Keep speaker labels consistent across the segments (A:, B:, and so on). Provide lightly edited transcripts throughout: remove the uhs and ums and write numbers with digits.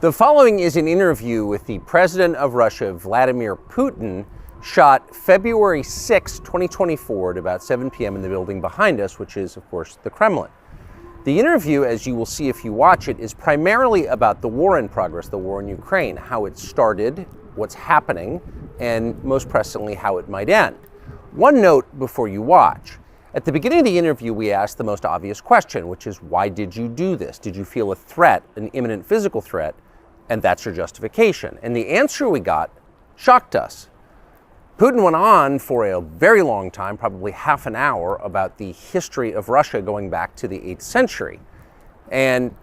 A: The following is an interview with the president of Russia, Vladimir Putin, shot February 6, 2024 at about 7 p.m. in the building behind us, which is, of course, the Kremlin. The interview, as you will see if you watch it, is primarily about the war in progress, the war in Ukraine, how it started, what's happening, and most pressingly, how it might end. One note before you watch. At the beginning of the interview, we asked the most obvious question, which is, why did you do this? Did you feel a threat, an imminent physical threat? And that's your justification. And the answer we got shocked us. Putin went on for a very long time, probably half an hour, about the history of Russia going back to the 8th century. And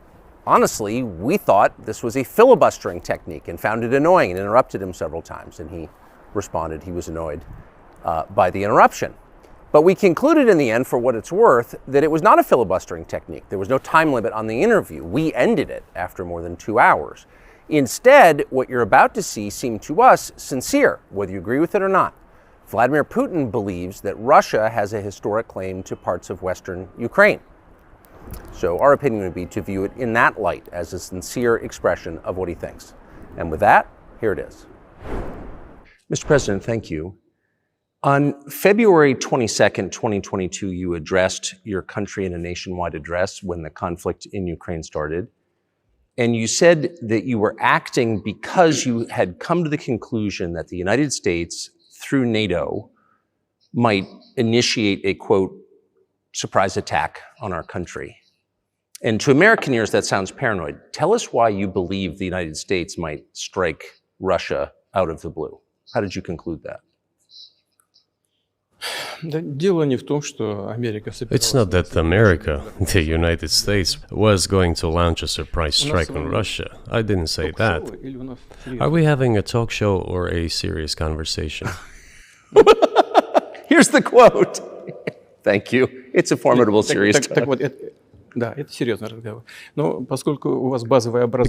A: honestly, we thought this was a filibustering technique and found it annoying and interrupted him several times. And he responded he was annoyed by the interruption. But we concluded in the end, for what it's worth, that it was not a filibustering technique. There was no time limit on the interview. We ended it after more than 2 hours. Instead, what you're about to see seemed to us sincere, whether you agree with it or not. Vladimir Putin believes that Russia has a historic claim to parts of Western Ukraine. So our opinion would be to view it in that light, as a sincere expression of what he thinks. And with that, here it is. Mr. President, thank you. On February 22nd, 2022, you addressed your country in a nationwide address when the conflict in Ukraine started. And you said that you were acting because you had come to the conclusion that the United States, through NATO, might initiate a, quote, surprise attack on our country. And to American ears, that sounds paranoid. Tell us why you believe the United States might strike Russia out of the blue. How did you conclude that?
B: It's not that America, the United States, was going to launch a surprise strike on Russia. I didn't say that. Are we having a talk show or a serious conversation?
A: Here's the quote. Thank you. It's a formidable serious talk.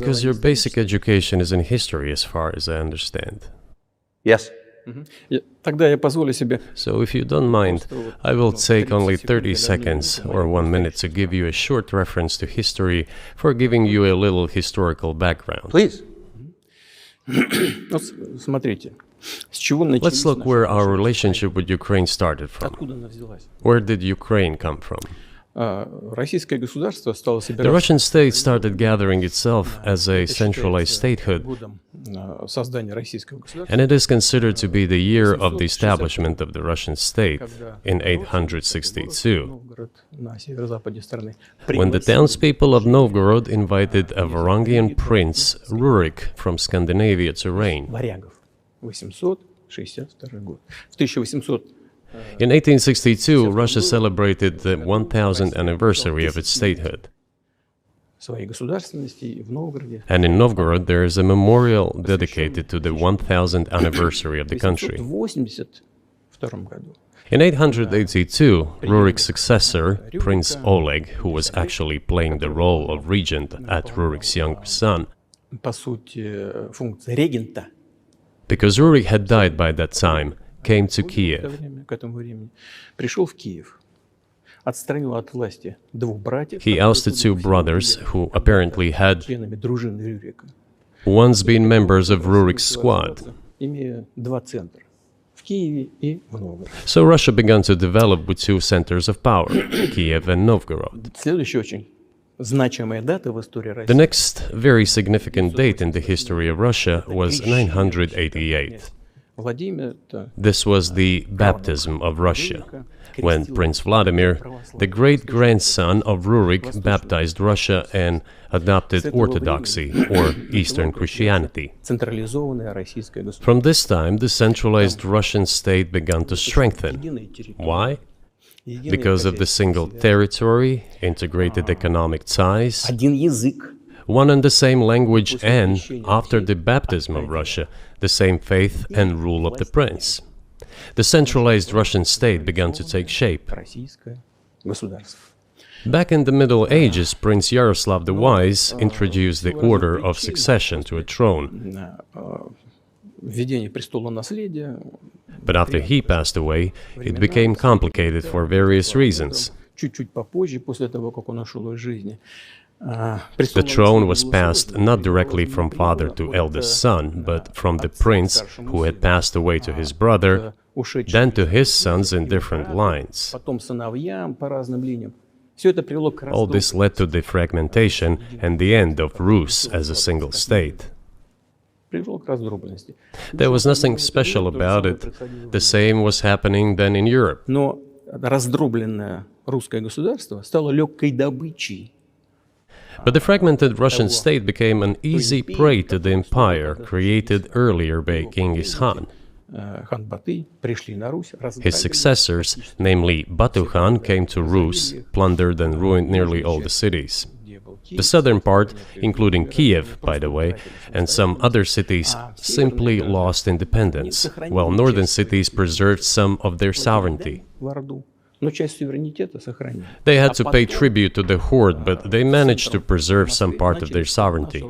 B: Because your basic education is in history, as far as I understand.
A: Yes.
B: So if you don't mind, I will take only 30 seconds or 1 minute to give you a short reference to history for giving you a little historical background.
A: Please.
B: Let's look where our relationship with Ukraine started from. Where did Ukraine come from? The Russian state started gathering itself as a centralized statehood, and it is considered to be the year of the establishment of the Russian state in 862, when the townspeople of Novgorod invited a Varangian prince, Rurik, from Scandinavia to reign. In 1862, Russia celebrated the 1000th anniversary of its statehood. And in Novgorod, there is a memorial dedicated to the 1000th anniversary of the country. In 882, Rurik's successor, Prince Oleg, who was actually playing the role of regent at Rurik's younger son, because Rurik had died by that time, came to Kiev. He ousted two brothers who apparently had once been members of Rurik's squad. So Russia began to develop with two centers of power, Kiev and Novgorod. The next very significant date in the history of Russia was 988. This was the baptism of Russia, when Prince Vladimir, the great-grandson of Rurik, baptized Russia and adopted Orthodoxy, or Eastern Christianity. From this time, the centralized Russian state began to strengthen. Why? Because of the single territory, integrated economic ties, one and the same language, and, after the baptism of Russia, the same faith and rule of the prince. The centralized Russian state began to take shape. Back in the Middle Ages, Prince Yaroslav the Wise introduced the order of succession to a throne. But after he passed away, it became complicated for various reasons. The throne was passed not directly from father to eldest son, but from the prince who had passed away to his brother, then to his sons in different lines. All this led to the fragmentation and the end of Rus as a single state. There was nothing special about it. The same was happening then in Europe. But the fragmented Russian state became an easy prey to the empire created earlier by Genghis Khan. His successors, namely Batu Khan, came to Rus, plundered and ruined nearly all the cities. The southern part, including Kiev, by the way, and some other cities, simply lost independence, while northern cities preserved some of their sovereignty. They had to pay tribute to the horde, but they managed to preserve some part of their sovereignty.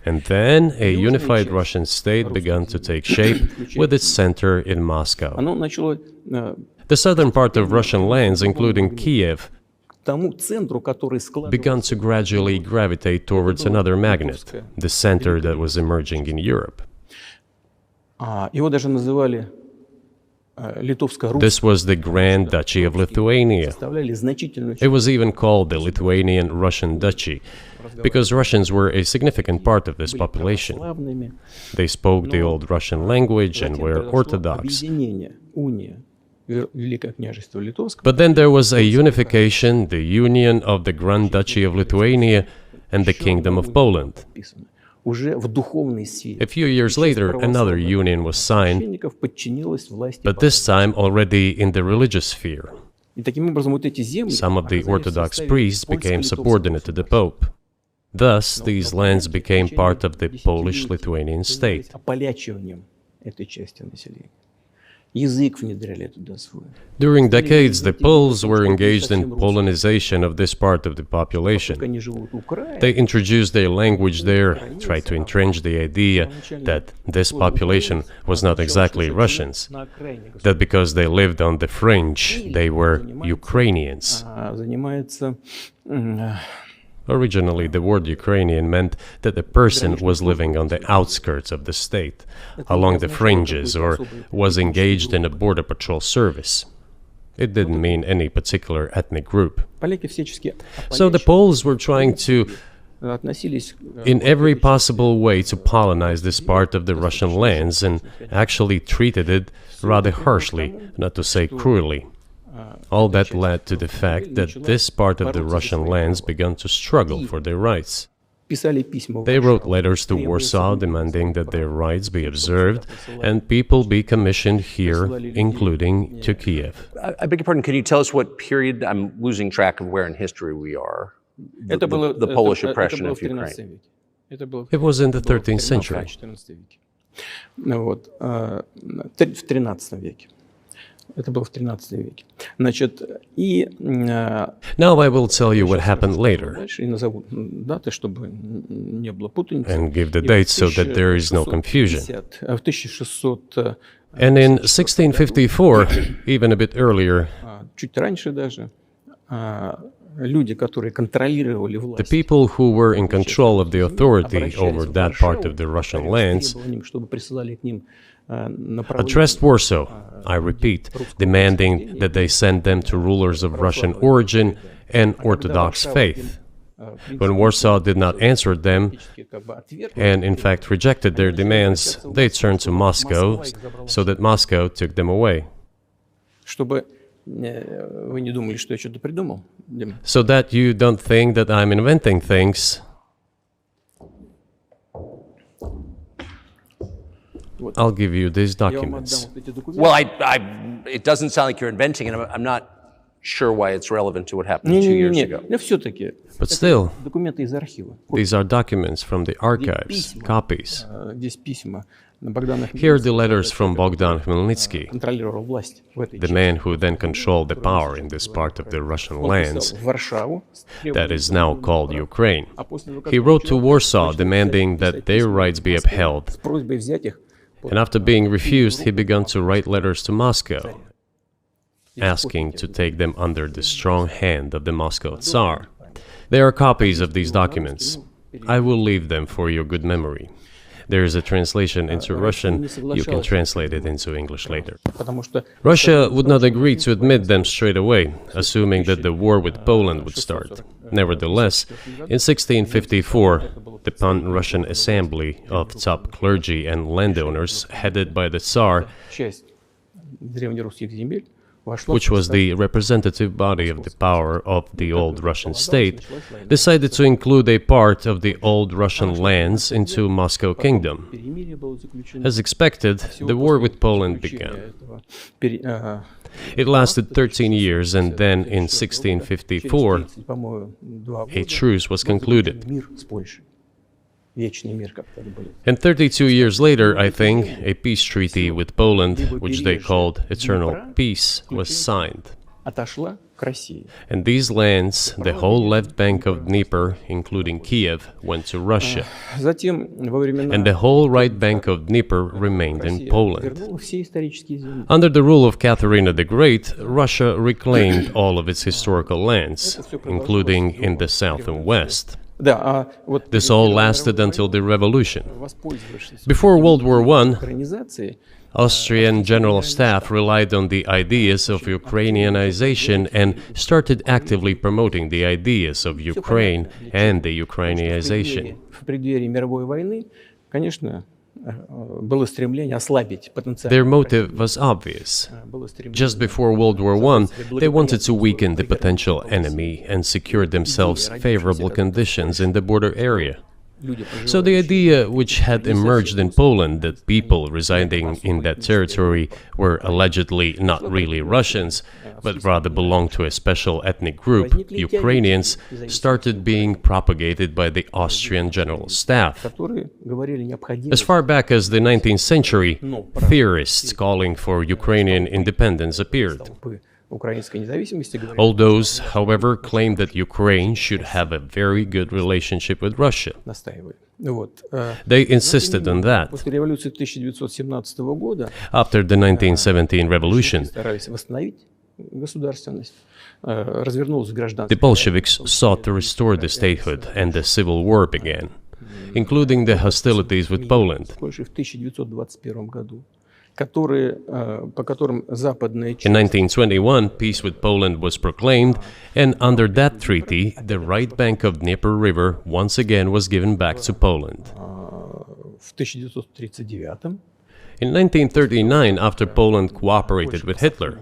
B: And then a unified Russian state began to take shape with its center in Moscow. The southern part of Russian lands, including Kiev, began to gradually gravitate towards another magnet, the center that was emerging in Europe. This was the Grand Duchy of Lithuania. It was even called the Lithuanian-Russian Duchy, because Russians were a significant part of this population. They spoke the old Russian language and were Orthodox. But then there was a unification, the union of the Grand Duchy of Lithuania and the Kingdom of Poland. A few years later, another union was signed, but this time already in the religious sphere. Some of the Orthodox priests became subordinate to the Pope. Thus, these lands became part of the Polish-Lithuanian state. During decades, the Poles were engaged in Polonization of this part of the population. They introduced their language there, tried to entrench the idea that this population was not exactly Russians, that because they lived on the fringe, they were Ukrainians. Originally, the word Ukrainian meant that the person was living on the outskirts of the state, along the fringes, or was engaged in a border patrol service. It didn't mean any particular ethnic group. So the Poles were trying to, in every possible way, to colonize this part of the Russian lands, and actually treated it rather harshly, not to say cruelly. All that led to the fact that this part of the Russian lands began to struggle for their rights. They wrote letters to Warsaw demanding that their rights be observed and people be commissioned here, including to Kiev.
A: I beg your pardon, can you tell us what period? I'm losing track of where in history we are. The Polish oppression of Ukraine.
B: It was in the 13th century. Now I will tell you what happened later and give the dates so that there is no confusion. And in 1654, even a bit earlier, the people who were in control of the authority over that part of the Russian lands addressed Warsaw, I repeat, demanding that they send them to rulers of Russian origin and Orthodox faith. When Warsaw did not answer them, and in fact rejected their demands, they turned to Moscow, so that Moscow took them away. So that you don't think that I'm inventing things, I'll give you these documents.
A: Well, it doesn't sound like you're inventing it. I'm not sure why it's relevant to what happened 2 years ago.
B: But still, these are documents from the archives, copies. Here are the letters from Bogdan Khmelnytsky, the man who then controlled the power in this part of the Russian lands that is now called Ukraine. He wrote to Warsaw demanding that their rights be upheld, and after being refused, he began to write letters to Moscow, asking to take them under the strong hand of the Moscow Tsar. There are copies of these documents. I will leave them for your good memory. There is a translation into Russian. You can translate it into English later. Russia would not agree to admit them straight away, assuming that the war with Poland would start. Nevertheless, in 1654, the Pan-Russian Assembly of top clergy and landowners, headed by the Tsar, which was the representative body of the power of the old Russian state, decided to include a part of the old Russian lands into Moscow Kingdom. As expected, the war with Poland began. It lasted 13 years, and then in 1654, a truce was concluded. And 32 years later, I think, a peace treaty with Poland, which they called Eternal Peace, was signed. And these lands, the whole left bank of Dnieper, including Kiev, went to Russia. And the whole right bank of Dnieper remained in Poland. Under the rule of Catherine the Great, Russia reclaimed all of its historical lands, including in the south and west. This all lasted until the revolution. Before World War I, Austrian General Staff relied on the ideas of Ukrainianization and started actively promoting the ideas of Ukraine and the Ukrainianization. Their motive was obvious. Just before World War I, they wanted to weaken the potential enemy and secure themselves favorable conditions in the border area. So the idea which had emerged in Poland that people residing in that territory were allegedly not really Russians, but rather belonged to a special ethnic group, Ukrainians, started being propagated by the Austrian General Staff. As far back as the 19th century, theorists calling for Ukrainian independence appeared. All those, however, claimed that Ukraine should have a very good relationship with Russia. They insisted on that. After the 1917 revolution, the Bolsheviks sought to restore the statehood, and the civil war began, including the hostilities with Poland. In 1921, peace with Poland was proclaimed, and under that treaty, the right bank of Dnieper River once again was given back to Poland. In 1939, after Poland cooperated with Hitler,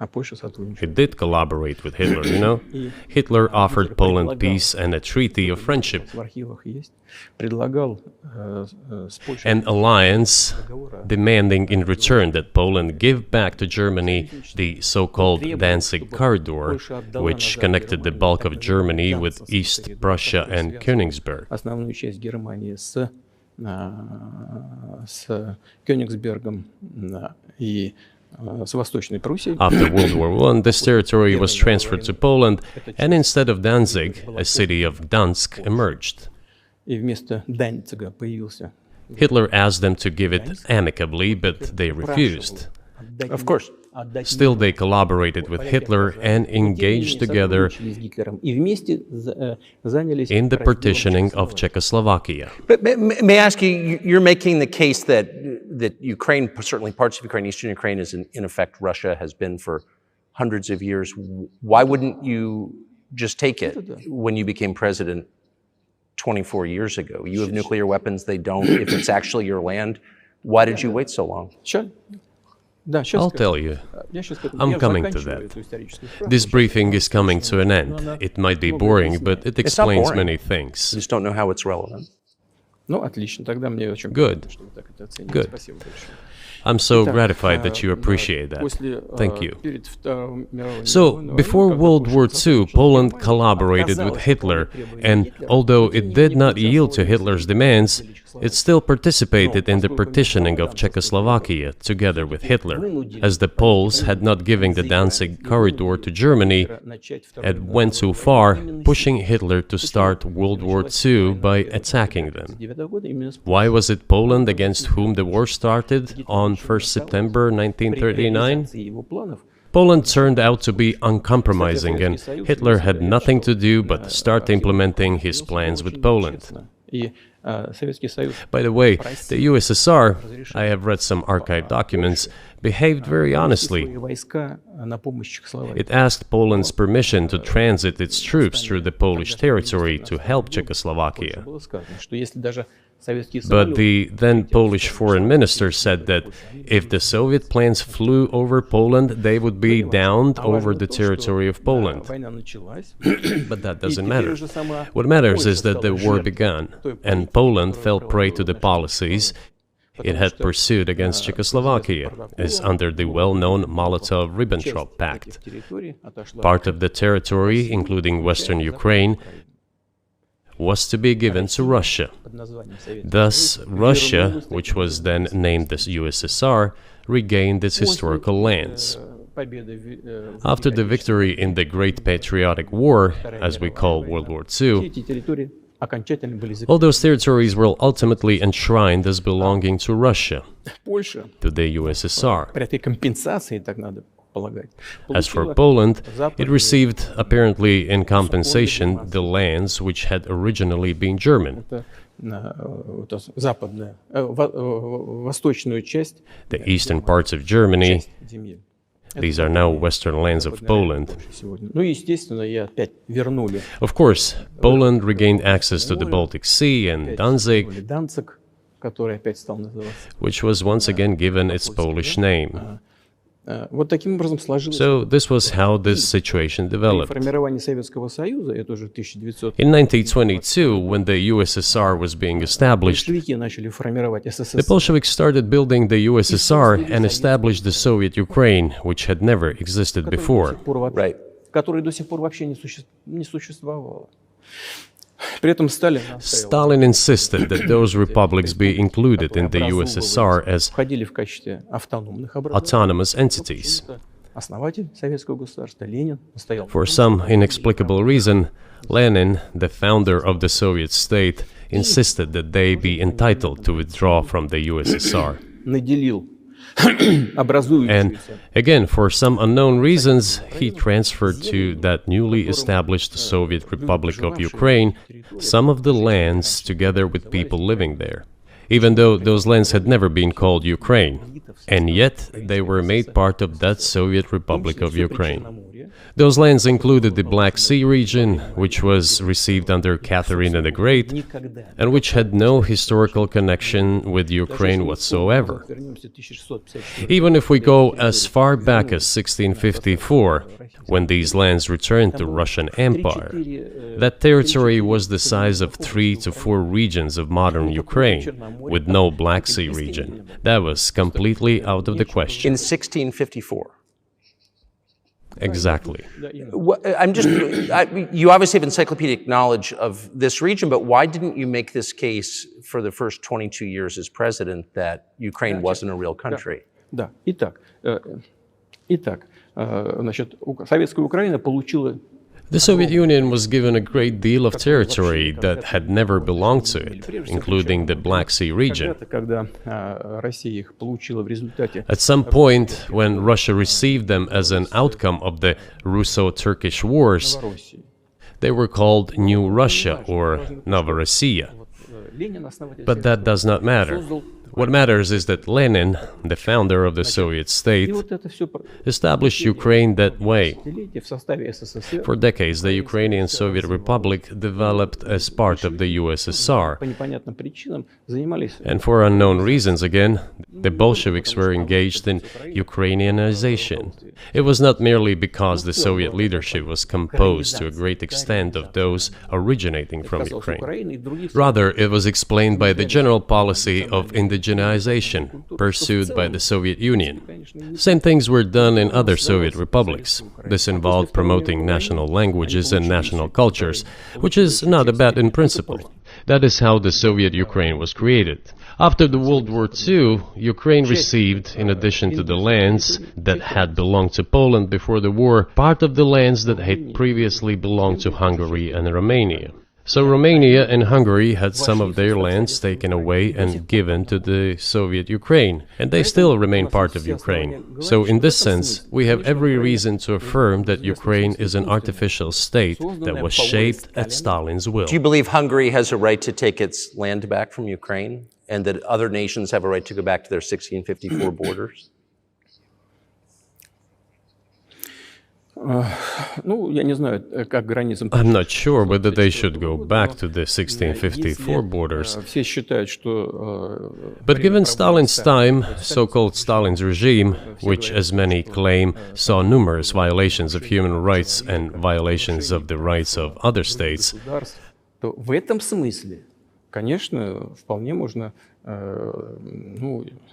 B: it did collaborate with Hitler, you know? Hitler offered Poland peace and a treaty of friendship, an alliance demanding in return that Poland give back to Germany the so-called Danzig corridor, which connected the bulk of Germany with East Prussia and Königsberg. After World War I, this territory was transferred to Poland, and instead of Danzig, a city of Gdansk emerged. Hitler asked them to give it amicably, but they refused.
A: Of course.
B: Still, they collaborated with Hitler and engaged together in the partitioning of Czechoslovakia.
A: But may I ask you, you're making the case that Ukraine, certainly parts of Ukraine, Eastern Ukraine, is in effect Russia, has been for hundreds of years. Why wouldn't you just take it when you became president 24 years ago? You have nuclear weapons, they don't. If it's actually your land, why did you wait so long?
B: Sure. I'll tell you. I'm coming to that. This briefing is coming to an end. It might be boring, but it explains many things.
A: You just don't know how it's relevant.
B: Good. Good. I'm so gratified that you appreciate that. Thank you. So, before World War II, Poland collaborated with Hitler, and although it did not yield to Hitler's demands, it still participated in the partitioning of Czechoslovakia together with Hitler, as the Poles had not given the Danzig corridor to Germany and went too far, pushing Hitler to start World War II by attacking them. Why was it Poland against whom the war started on 1st September 1939? Poland turned out to be uncompromising, and Hitler had nothing to do but start implementing his plans with Poland. By the way, the USSR, I have read some archive documents, behaved very honestly. It asked Poland's permission to transit its troops through the Polish territory to help Czechoslovakia. But the then Polish foreign minister said that if the Soviet planes flew over Poland, they would be downed over the territory of Poland. But that doesn't matter. What matters is that the war began, and Poland fell prey to the policies it had pursued against Czechoslovakia, as under the well-known Molotov-Ribbentrop Pact. Part of the territory, including western Ukraine, was to be given to Russia. Thus, Russia, which was then named the USSR, regained its historical lands. After the victory in the Great Patriotic War, as we call World War II, all those territories were ultimately enshrined as belonging to Russia, to the USSR. As for Poland, it received, apparently in compensation, the lands which had originally been German. The eastern parts of Germany, these are now western lands of Poland. Of course, Poland regained access to the Baltic Sea and Danzig, which was once again given its Polish name. So this was how this situation developed. In 1922, when the USSR was being established, the Bolsheviks started building the USSR and established the Soviet Ukraine, which had never existed before.
A: Right.
B: Stalin insisted that those republics be included in the USSR as autonomous entities. For some inexplicable reason, Lenin, the founder of the Soviet state, insisted that they be entitled to withdraw from the USSR. And again, for some unknown reasons, he transferred to that newly established Soviet Republic of Ukraine some of the lands together with people living there, even though those lands had never been called Ukraine, and yet they were made part of that Soviet Republic of Ukraine. Those lands included the Black Sea region, which was received under Catherine the Great, and which had no historical connection with Ukraine whatsoever. Even if we go as far back as 1654, when these lands returned to Russian Empire, that territory was the size of 3 to 4 regions of modern Ukraine, with no Black Sea region. That was completely out of the question.
A: In 1654.
B: Exactly.
A: You obviously have encyclopedic knowledge of this region, but why didn't you make this case for the first 22 years as president that Ukraine wasn't a real country?
B: The Soviet Union was given a great deal of territory that had never belonged to it, including the Black Sea region. At some point, when Russia received them as an outcome of the Russo-Turkish Wars, they were called New Russia or Novorossiya. But that does not matter. What matters is that Lenin, the founder of the Soviet state, established Ukraine that way. For decades, the Ukrainian Soviet Republic developed as part of the USSR. And for unknown reasons, again, the Bolsheviks were engaged in Ukrainianization. It was not merely because the Soviet leadership was composed to a great extent of those originating from Ukraine. Rather, it was explained by the general policy of indigenization pursued by the Soviet Union. Same things were done in other Soviet republics. This involved promoting national languages and national cultures, which is not a bad in principle. That is how the Soviet Ukraine was created. After the World War II, Ukraine received, in addition to the lands that had belonged to Poland before the war, part of the lands that had previously belonged to Hungary and Romania. So Romania and Hungary had some of their lands taken away and given to the Soviet Ukraine, and they still remain part of Ukraine. So in this sense, we have every reason to affirm that Ukraine is an artificial state that was shaped at Stalin's will.
A: Do you believe Hungary has a right to take its land back from Ukraine, and that other nations have a right to go back to their 1654 borders?
B: I'm not sure whether they should go back to the 1654 borders. But given Stalin's time, so-called Stalin's regime, which, as many claim, saw numerous violations of human rights and violations of the rights of other states,
C: конечно, вполне можно,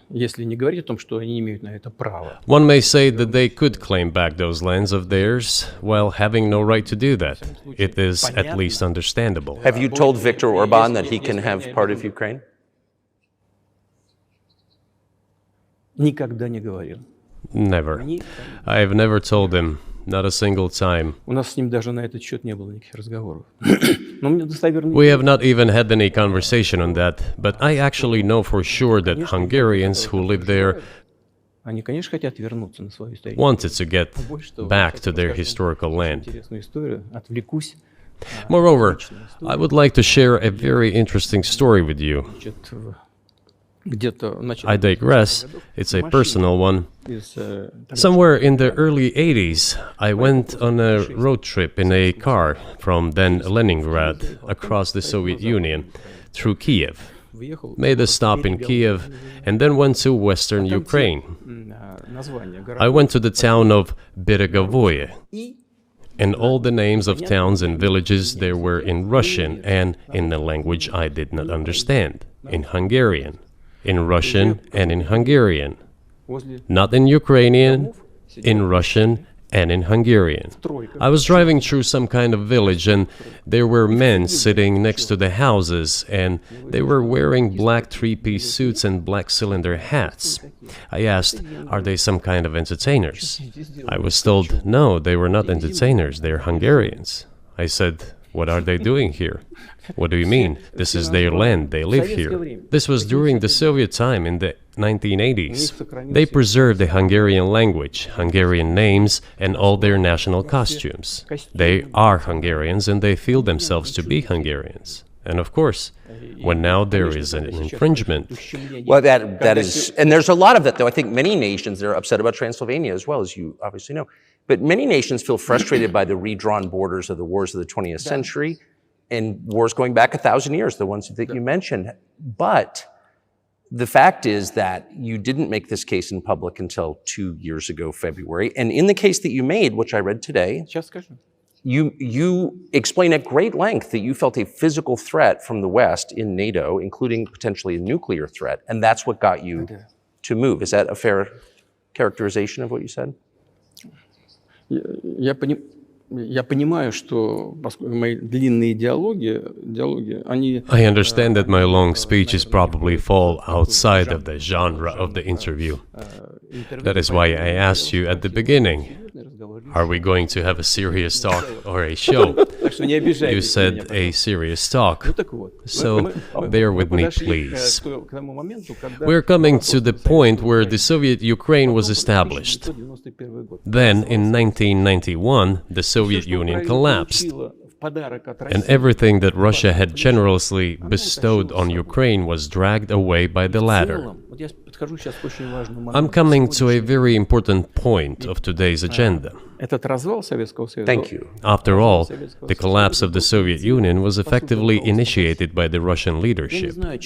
C: если не говорить о том, что они имеют на это право.
B: One may say that they could claim back those lands of theirs while having no right to do that. It is at least understandable.
A: Have you told Viktor Orban that he can have part of Ukraine?
C: Никогда не говорил.
B: Never. I have never told him, not a single time.
C: У нас с ним даже на этот счет не было никаких разговоров.
B: We have not even had any conversation on that, but I actually know for sure that Hungarians who live there
C: Они, конечно, хотят вернуться на свою историю.
B: wanted to get back to their historical land.
C: Интересную историю, отвлекусь.
B: Moreover, I would like to share a very interesting story with you. I digress, it's a personal one. Somewhere in the early 80s, I went on a road trip in a car from then Leningrad across the Soviet Union through Kiev. Made a stop in Kiev and then went to western Ukraine. I went to the town of Beregovoye, and all the names of towns and villages there were in Russian and in a language I did not understand, in Hungarian. In Russian and in Hungarian. Not in Ukrainian, in Russian and in Hungarian. I was driving through some kind of village and there were men sitting next to the houses and they were wearing black three-piece suits and black cylinder hats. I asked, are they some kind of entertainers? I was told, no, they were not entertainers, they're Hungarians. I said, what are they doing here? What do you mean? This is their land, they live here. This was during the Soviet time in the 1980s. They preserved the Hungarian language, Hungarian names, and all their national costumes. They are Hungarians and they feel themselves to be Hungarians. And of course, when now there is an infringement.
A: Well, that is, and there's a lot of that, though. I think many nations are upset about Transylvania as well, as you obviously know. But many nations feel frustrated by the redrawn borders of the wars of the 20th century and wars going back 1,000 years, the ones that you mentioned. But the fact is that you didn't make this case in public until 2 years ago, February. And in the case that you made, which I read today, you explain at great length that you felt a physical threat from the West in NATO, including potentially a nuclear threat, and that's what got you to move. Is that a fair characterization of what you said?
C: Я понимаю, что мои длинные диалоги, они...
B: I understand that my long speeches probably fall outside of the genre of the interview. That is why I asked you at the beginning, are we going to have a serious talk or a show? You said a serious talk. So bear with me, please. We're coming to the point where the Soviet Ukraine was established. Then, in 1991, the Soviet Union collapsed. And everything that Russia had generously bestowed on Ukraine was dragged away by the latter. I'm coming to a very important point of today's agenda.
A: Thank you.
B: After all, the collapse of the Soviet Union was effectively initiated by the Russian leadership. I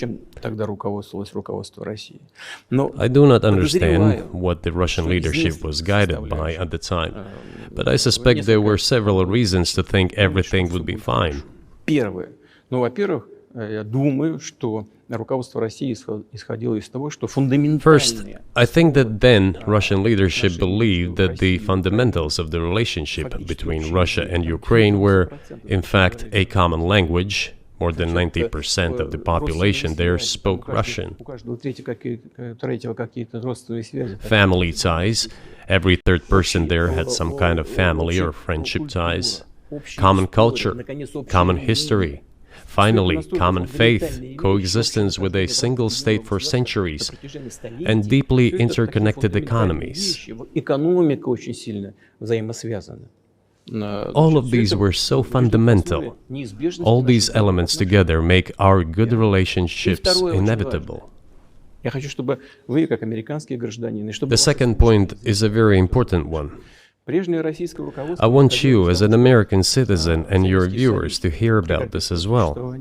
B: do not understand what the Russian leadership was guided by at the time, but I suspect there were several reasons to think everything would be fine. First, I think that then Russian leadership believed that the fundamentals of the relationship between Russia and Ukraine were, in fact, a common language. More than 90% of the population there spoke Russian. Family ties. Every third person there had some kind of family or friendship ties. Common culture, common history, Finally, common faith, coexistence with a single state for centuries, and deeply interconnected economies. All of these were so fundamental. All these elements together make our good relationships inevitable. The second point is a very important one. I want you, as an American citizen, and your viewers to hear about this as well.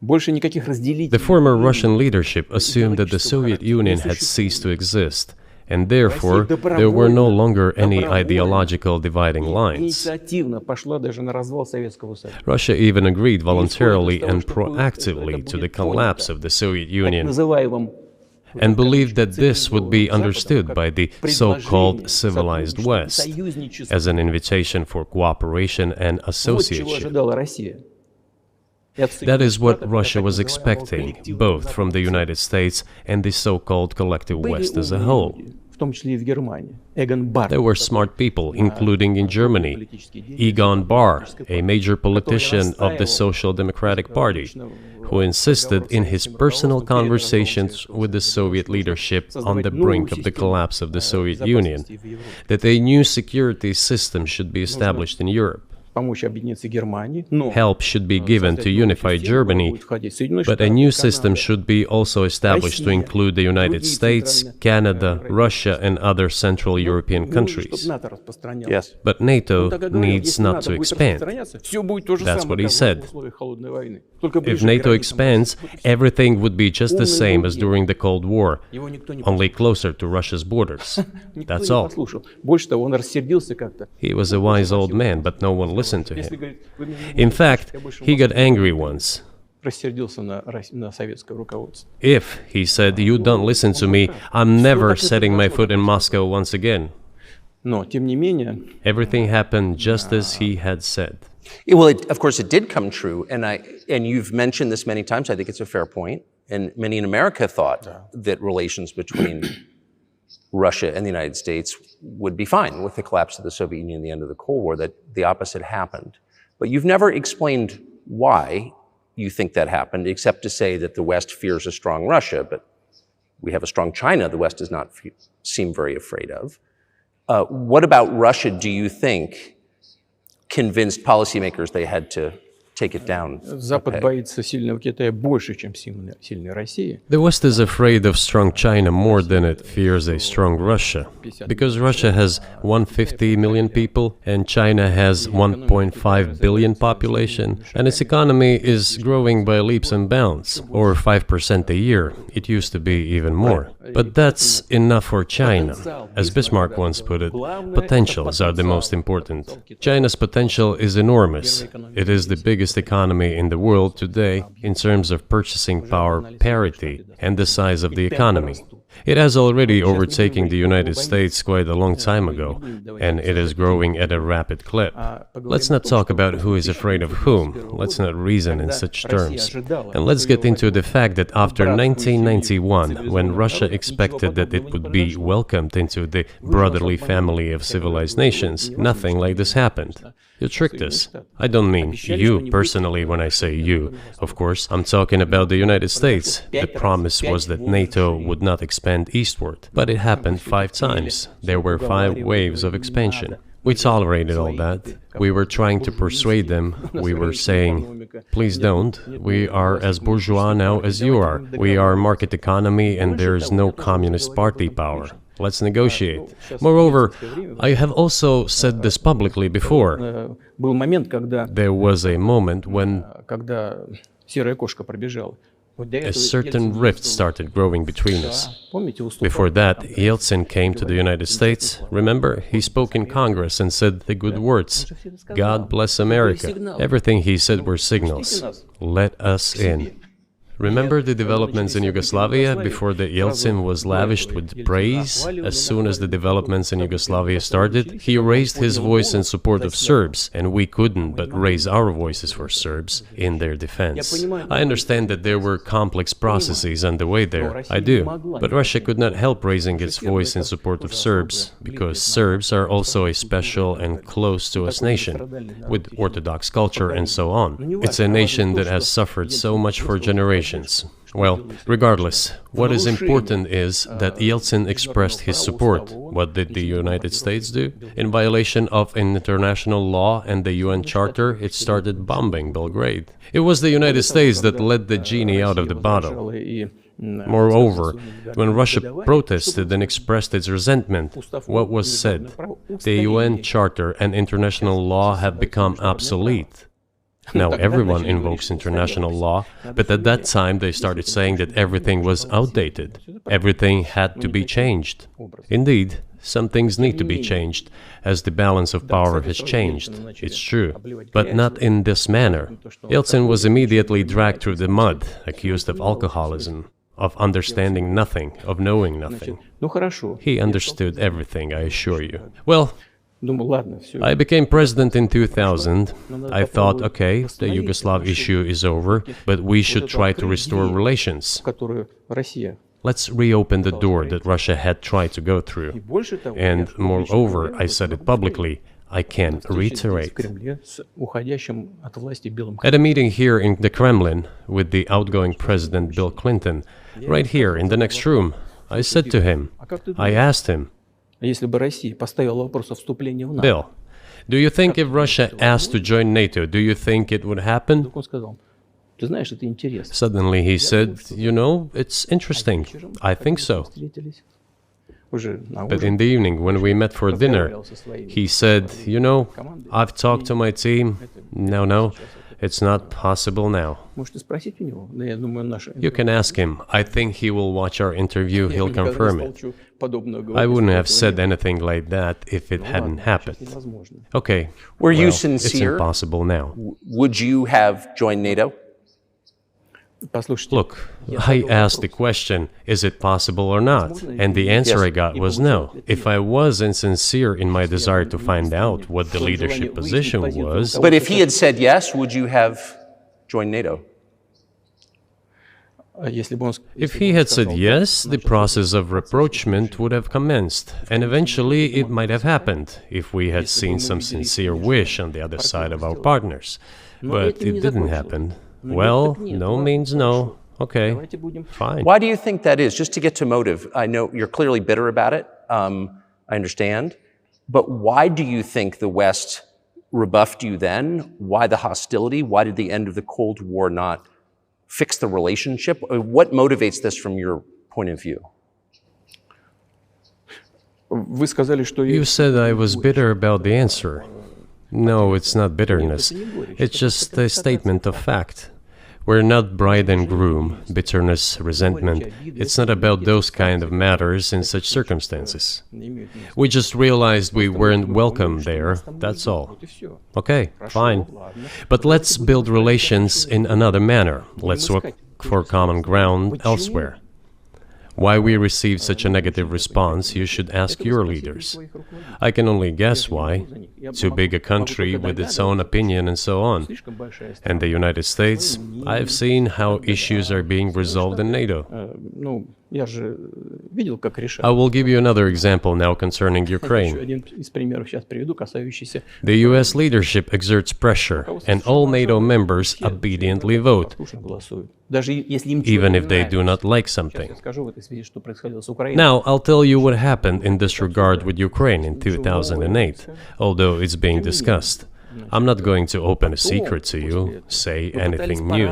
B: The former Russian leadership assumed that the Soviet Union had ceased to exist, and therefore there were no longer any ideological dividing lines. Russia even agreed voluntarily and proactively to the collapse of the Soviet Union, and believed that this would be understood by the so-called civilized West as an invitation for cooperation and association. That is what Russia was expecting, both from the United States and the so-called collective West as a whole. There were smart people, including in Germany, Egon Bahr, a major politician of the Social Democratic Party, who insisted in his personal conversations with the Soviet leadership on the brink of the collapse of the Soviet Union that a new security system should be established in Europe. Help should be given to unify Germany, but a new system should be also established to include the United States, Canada, Russia, and other Central European countries.
A: Yes.
B: But NATO needs not to expand. That's what he said. If NATO expands, everything would be just the same as during the Cold War, only closer to Russia's borders. That's all. He was a wise old man, but no one listened to him. In fact, he got angry once. If, he said, you don't listen to me, I'm never setting my foot in Moscow once again. Everything happened just as he had said.
A: Well, of course, it did come true, and you've mentioned this many times. I think it's a fair point, and many in America thought that relations between Russia and the United States would be fine with the collapse of the Soviet Union and the end of the Cold War, that the opposite happened. But you've never explained why you think that happened, except to say that the West fears a strong Russia, but we have a strong China the West does not seem very afraid of. What about Russia, do you think, convinced policymakers they had to take it down?
B: The West is afraid of strong China more than it fears a strong Russia, because Russia has 150 million people and China has 1.5 billion population, and its economy is growing by leaps and bounds, or 5% a year. It used to be even more. But that's enough for China. As Bismarck once put it, potentials are the most important. China's potential is enormous. It is the biggest economy in the world today in terms of purchasing power parity and the size of the economy. It has already overtaken the United States quite a long time ago, and it is growing at a rapid clip. Let's not talk about who is afraid of whom. Let's not reason in such terms. And let's get into the fact that after 1991, when Russia expected that it would be welcomed into the brotherly family of civilized nations, nothing like this happened. You tricked us. I don't mean you personally when I say you. Of course, I'm talking about the United States. The promise was that NATO would not expand eastward, but it happened 5 times. There were 5 waves of expansion. We tolerated all that. We were trying to persuade them. We were saying, please don't. We are as bourgeois now as you are. We are market economy and there is no communist party power. Let's negotiate. Moreover, I have also said this publicly before. There was a moment when a certain rift started growing between us. Before that, Yeltsin came to the United States. Remember, he spoke in Congress and said the good words, God bless America. Everything he said were signals. Let us in. Remember the developments in Yugoslavia before the Yeltsin was lavished with praise? As soon as the developments in Yugoslavia started, he raised his voice in support of Serbs, and we couldn't but raise our voices for Serbs in their defense. I understand that there were complex processes underway there, I do, but Russia could not help raising its voice in support of Serbs, because Serbs are also a special and close to us nation, with Orthodox culture and so on. It's a nation that has suffered so much for generations. Well, regardless, what is important is that Yeltsin expressed his support. What did the United States do? In violation of international law and the UN Charter, it started bombing Belgrade. It was the United States that let the genie out of the bottle. Moreover, when Russia protested and expressed its resentment, what was said? The UN Charter and international law have become obsolete. Now everyone invokes international law, but at that time they started saying that everything was outdated. Everything had to be changed. Indeed, some things need to be changed, as the balance of power has changed. It's true, but not in this manner. Yeltsin was immediately dragged through the mud, accused of alcoholism, of understanding nothing, of knowing nothing. He understood everything, I assure you. Well, I became president in 2000. I thought, okay, the Yugoslav issue is over, but we should try to restore relations. Let's reopen the door that Russia had tried to go through. And moreover, I said it publicly, I can reiterate. At a meeting here in the Kremlin with the outgoing President Bill Clinton, right here in the next room, I said to him, I asked him, Bill, do you think if Russia asked to join NATO, do you think it would happen? Suddenly he said, you know, it's interesting. I think so. But in the evening, when we met for dinner, he said, you know, I've talked to my team. No, it's not possible now. You can ask him. I think he will watch our interview, he'll confirm it. I wouldn't have said anything like that if it hadn't happened. Okay,
A: were you sincere?
B: It's impossible now.
A: Would you have joined NATO?
B: Look, I asked the question, is it possible or not? And the answer I got was no. If I was insincere in my desire to find out what the leadership position was...
A: But if he had said yes, would you have joined NATO?
B: If he had said yes, the process of rapprochement would have commenced, and eventually it might have happened, if we had seen some sincere wish on the other side of our partners. But it didn't happen. Well, no means no. Okay, fine.
A: Why do you think that is? Just to get to motive, I know you're clearly bitter about it, I understand, but why do you think the West rebuffed you then? Why the hostility? Why did the end of the Cold War not fix the relationship? What motivates this from your point of view?
B: You said I was bitter about the answer. No, it's not bitterness. It's just a statement of fact. We're not bride and groom, bitterness, resentment. It's not about those kind of matters in such circumstances. We just realized we weren't welcome there, that's all. Okay, fine. But let's build relations in another manner. Let's look for common ground elsewhere. Why we received such a negative response, you should ask your leaders. I can only guess why. Too big a country with its own opinion and so on. And the United States, I've seen how issues are being resolved in NATO. I will give you another example now concerning Ukraine. The US leadership exerts pressure, and all NATO members obediently vote, even if they do not like something. Now, I'll tell you what happened in this regard with Ukraine in 2008, although it's being discussed. I'm not going to open a secret to you, say anything new.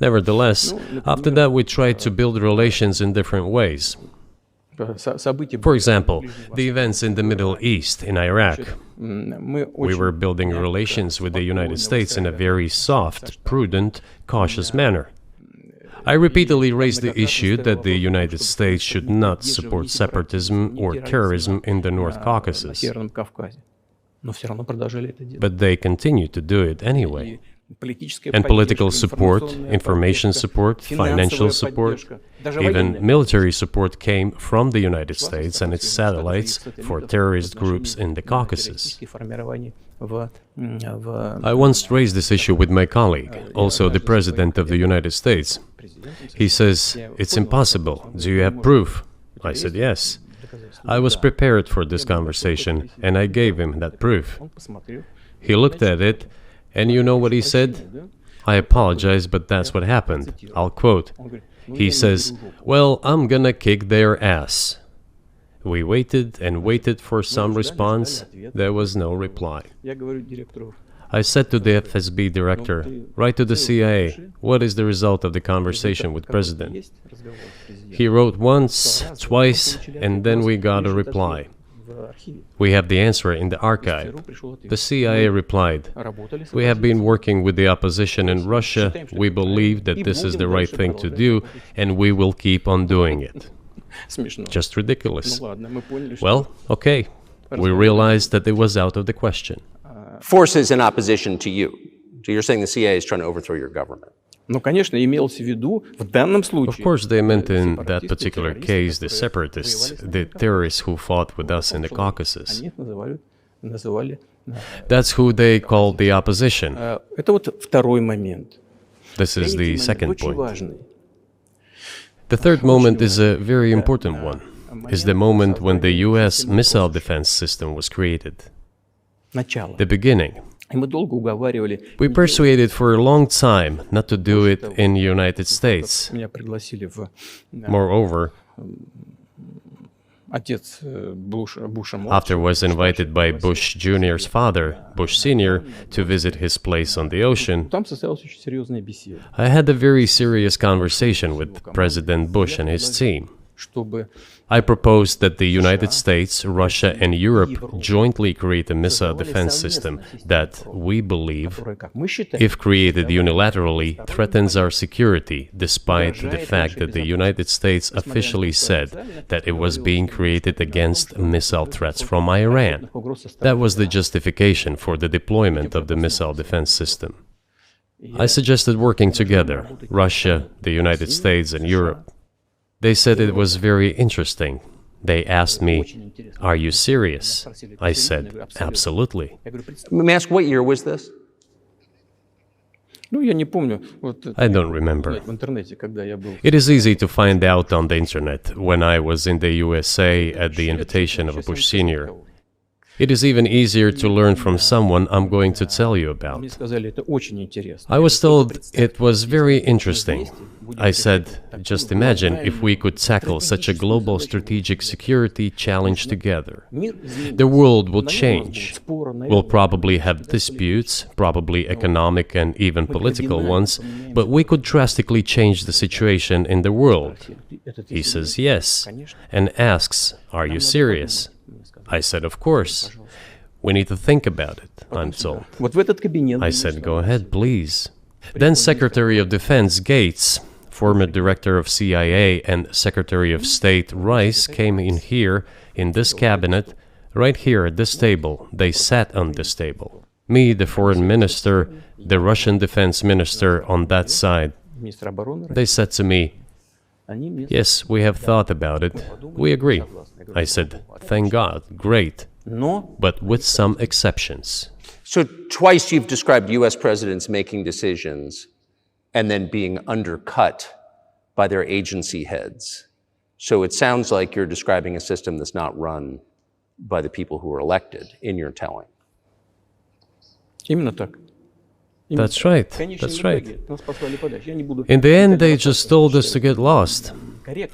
B: Nevertheless, after that we tried to build relations in different ways. For example, the events in the Middle East, in Iraq. We were building relations with the United States in a very soft, prudent, cautious manner. I repeatedly raised the issue that the United States should not support separatism or terrorism in the North Caucasus. But they continue to do it anyway. and political support, information support, financial support, even military support came from the United States and its satellites for terrorist groups in the Caucasus. I once raised this issue with my colleague, also the President of the United States. He says, "It's impossible. Do you have proof?" I said, "Yes." I was prepared for this conversation, and I gave him that proof. He looked at it, and you know what he said? "I apologize, but that's what happened." I'll quote. He says, "Well, I'm gonna kick their ass." We waited and waited for some response. There was no reply. I said to the FSB director, "Write to the CIA, what is the result of the conversation with President?" He wrote once, twice, and then we got a reply. We have the answer in the archive. The CIA replied, "We have been working with the opposition in Russia. We believe that this is the right thing to do, and we will keep on doing it." Just ridiculous. Well, okay. We realized that it was out of the question.
A: Forces in opposition to you. So you're saying the CIA is trying to overthrow your government?
C: Ну, конечно, имелось в виду в данном случае.
B: Of course, they meant in that particular case the separatists, the terrorists who fought with us in the Caucasus. That's who they called the opposition.
C: Это вот второй момент.
B: This is the second point. The third moment is a very important one. Is the moment when the US missile defense system was created.
C: Начало.
B: The beginning.
C: И мы долго уговаривали.
B: We persuaded for a long time not to do it in the United States.
C: Меня пригласили в
B: Moreover,
C: отец Буша.
B: after was invited by Bush Jr.'s father, Bush Sr., to visit his place on the ocean,
C: Там состоялась очень серьезная беседа,
B: I had a very serious conversation with President Bush and his team.
C: чтобы
B: I proposed that the United States, Russia, and Europe jointly create a missile defense system that, we believe,
C: как мы считаем,
B: if created unilaterally, threatens our security, despite the fact that the United States officially said that it was being created against missile threats from Iran. That was the justification for the deployment of the missile defense system. I suggested working together, Russia, the United States, and Europe. They said it was very interesting. They asked me, "Are you serious?" I said, "Absolutely."
A: Let me ask, what year was this?
C: ну, я не помню, вот
B: I don't remember.
C: в интернете, когда я был.
B: It is easy to find out on the internet when I was in the USA at the invitation of Bush Sr. It is even easier to learn from someone I'm going to tell you about.
C: Мне сказали, это очень интересно.
B: I was told it was very interesting. I said, just imagine if we could tackle such a global strategic security challenge together. The world will change. We'll probably have disputes, probably economic and even political ones, but we could drastically change the situation in the world. He says yes, and asks, "Are you serious?" I said, "Of course. We need to think about it," I'm told.
C: Вот в этот кабинет.
B: I said, "Go ahead, please." Then Secretary of Defense Gates, former director of CIA, and Secretary of State Rice came in here, in this cabinet, right here at this table. They sat on this table. Me, the foreign minister, the Russian defense minister on that side.
C: Министр обороны.
B: They said to me,
C: Они мне
B: "Yes, we have thought about it. We agree." I said, "Thank God, great,
C: Но
B: but with some exceptions."
A: So twice you've described U.S. presidents making decisions and then being undercut by their agency heads. So it sounds like you're describing a system that's not run by the people who were elected, in your telling.
C: именно так.
B: That's right,
C: В конечном
B: that's right.
C: итоге нас послали подальше. Я не буду.
B: In the end, they just told us to get lost.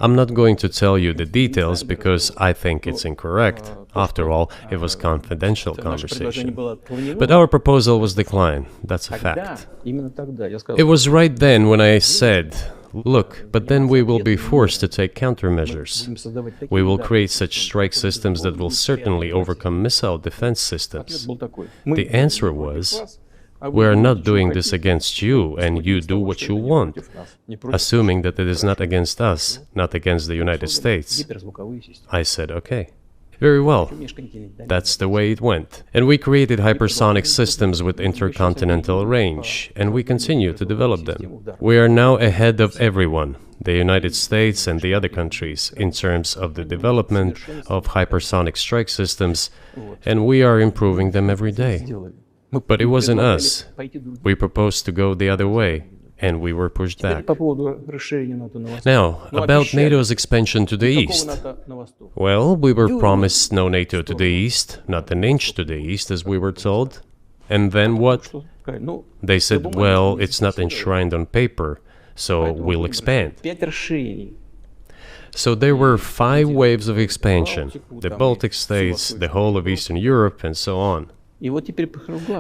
B: I'm not going to tell you the details because I think it's incorrect. After all, it was confidential
C: Наше предложение
B: conversation.
C: было отклонено.
B: But our proposal was declined. That's a
C: Да,
B: fact.
C: именно тогда я сказал.
B: It was right then when I said, "Look, but then we will be forced to take countermeasures.
C: Будем создавать такие,
B: We will
C: да.
B: create such strike systems that will certainly overcome missile defense
C: Ответ
B: systems."
C: был такой. Мы
B: The answer
C: против
B: was,
C: вас, а вы
B: "We are not
C: делаете,
B: doing
C: что
B: this
C: хотите.
B: against you, and you do what you want,"
C: Против нас, не против
B: assuming that it is not against us, not against the United States.
C: гиперзвуковые системы.
B: I said, "Okay." Very well. That's the way it went. And we created hypersonic systems with intercontinental range, and we continue to develop them. We are now ahead of everyone, the United States and the other countries, in terms of the development of hypersonic strike systems, and we are improving them every day. But it wasn't us. We proposed to go the other way, and we were pushed back. Now, about NATO's expansion to the east. Well, we were promised no NATO to the east, not an inch to the east, as we were told. And then what? They said, well, it's not enshrined on paper, so we'll expand. So there were 5 waves of expansion, the Baltic states, the whole of Eastern Europe, and so on.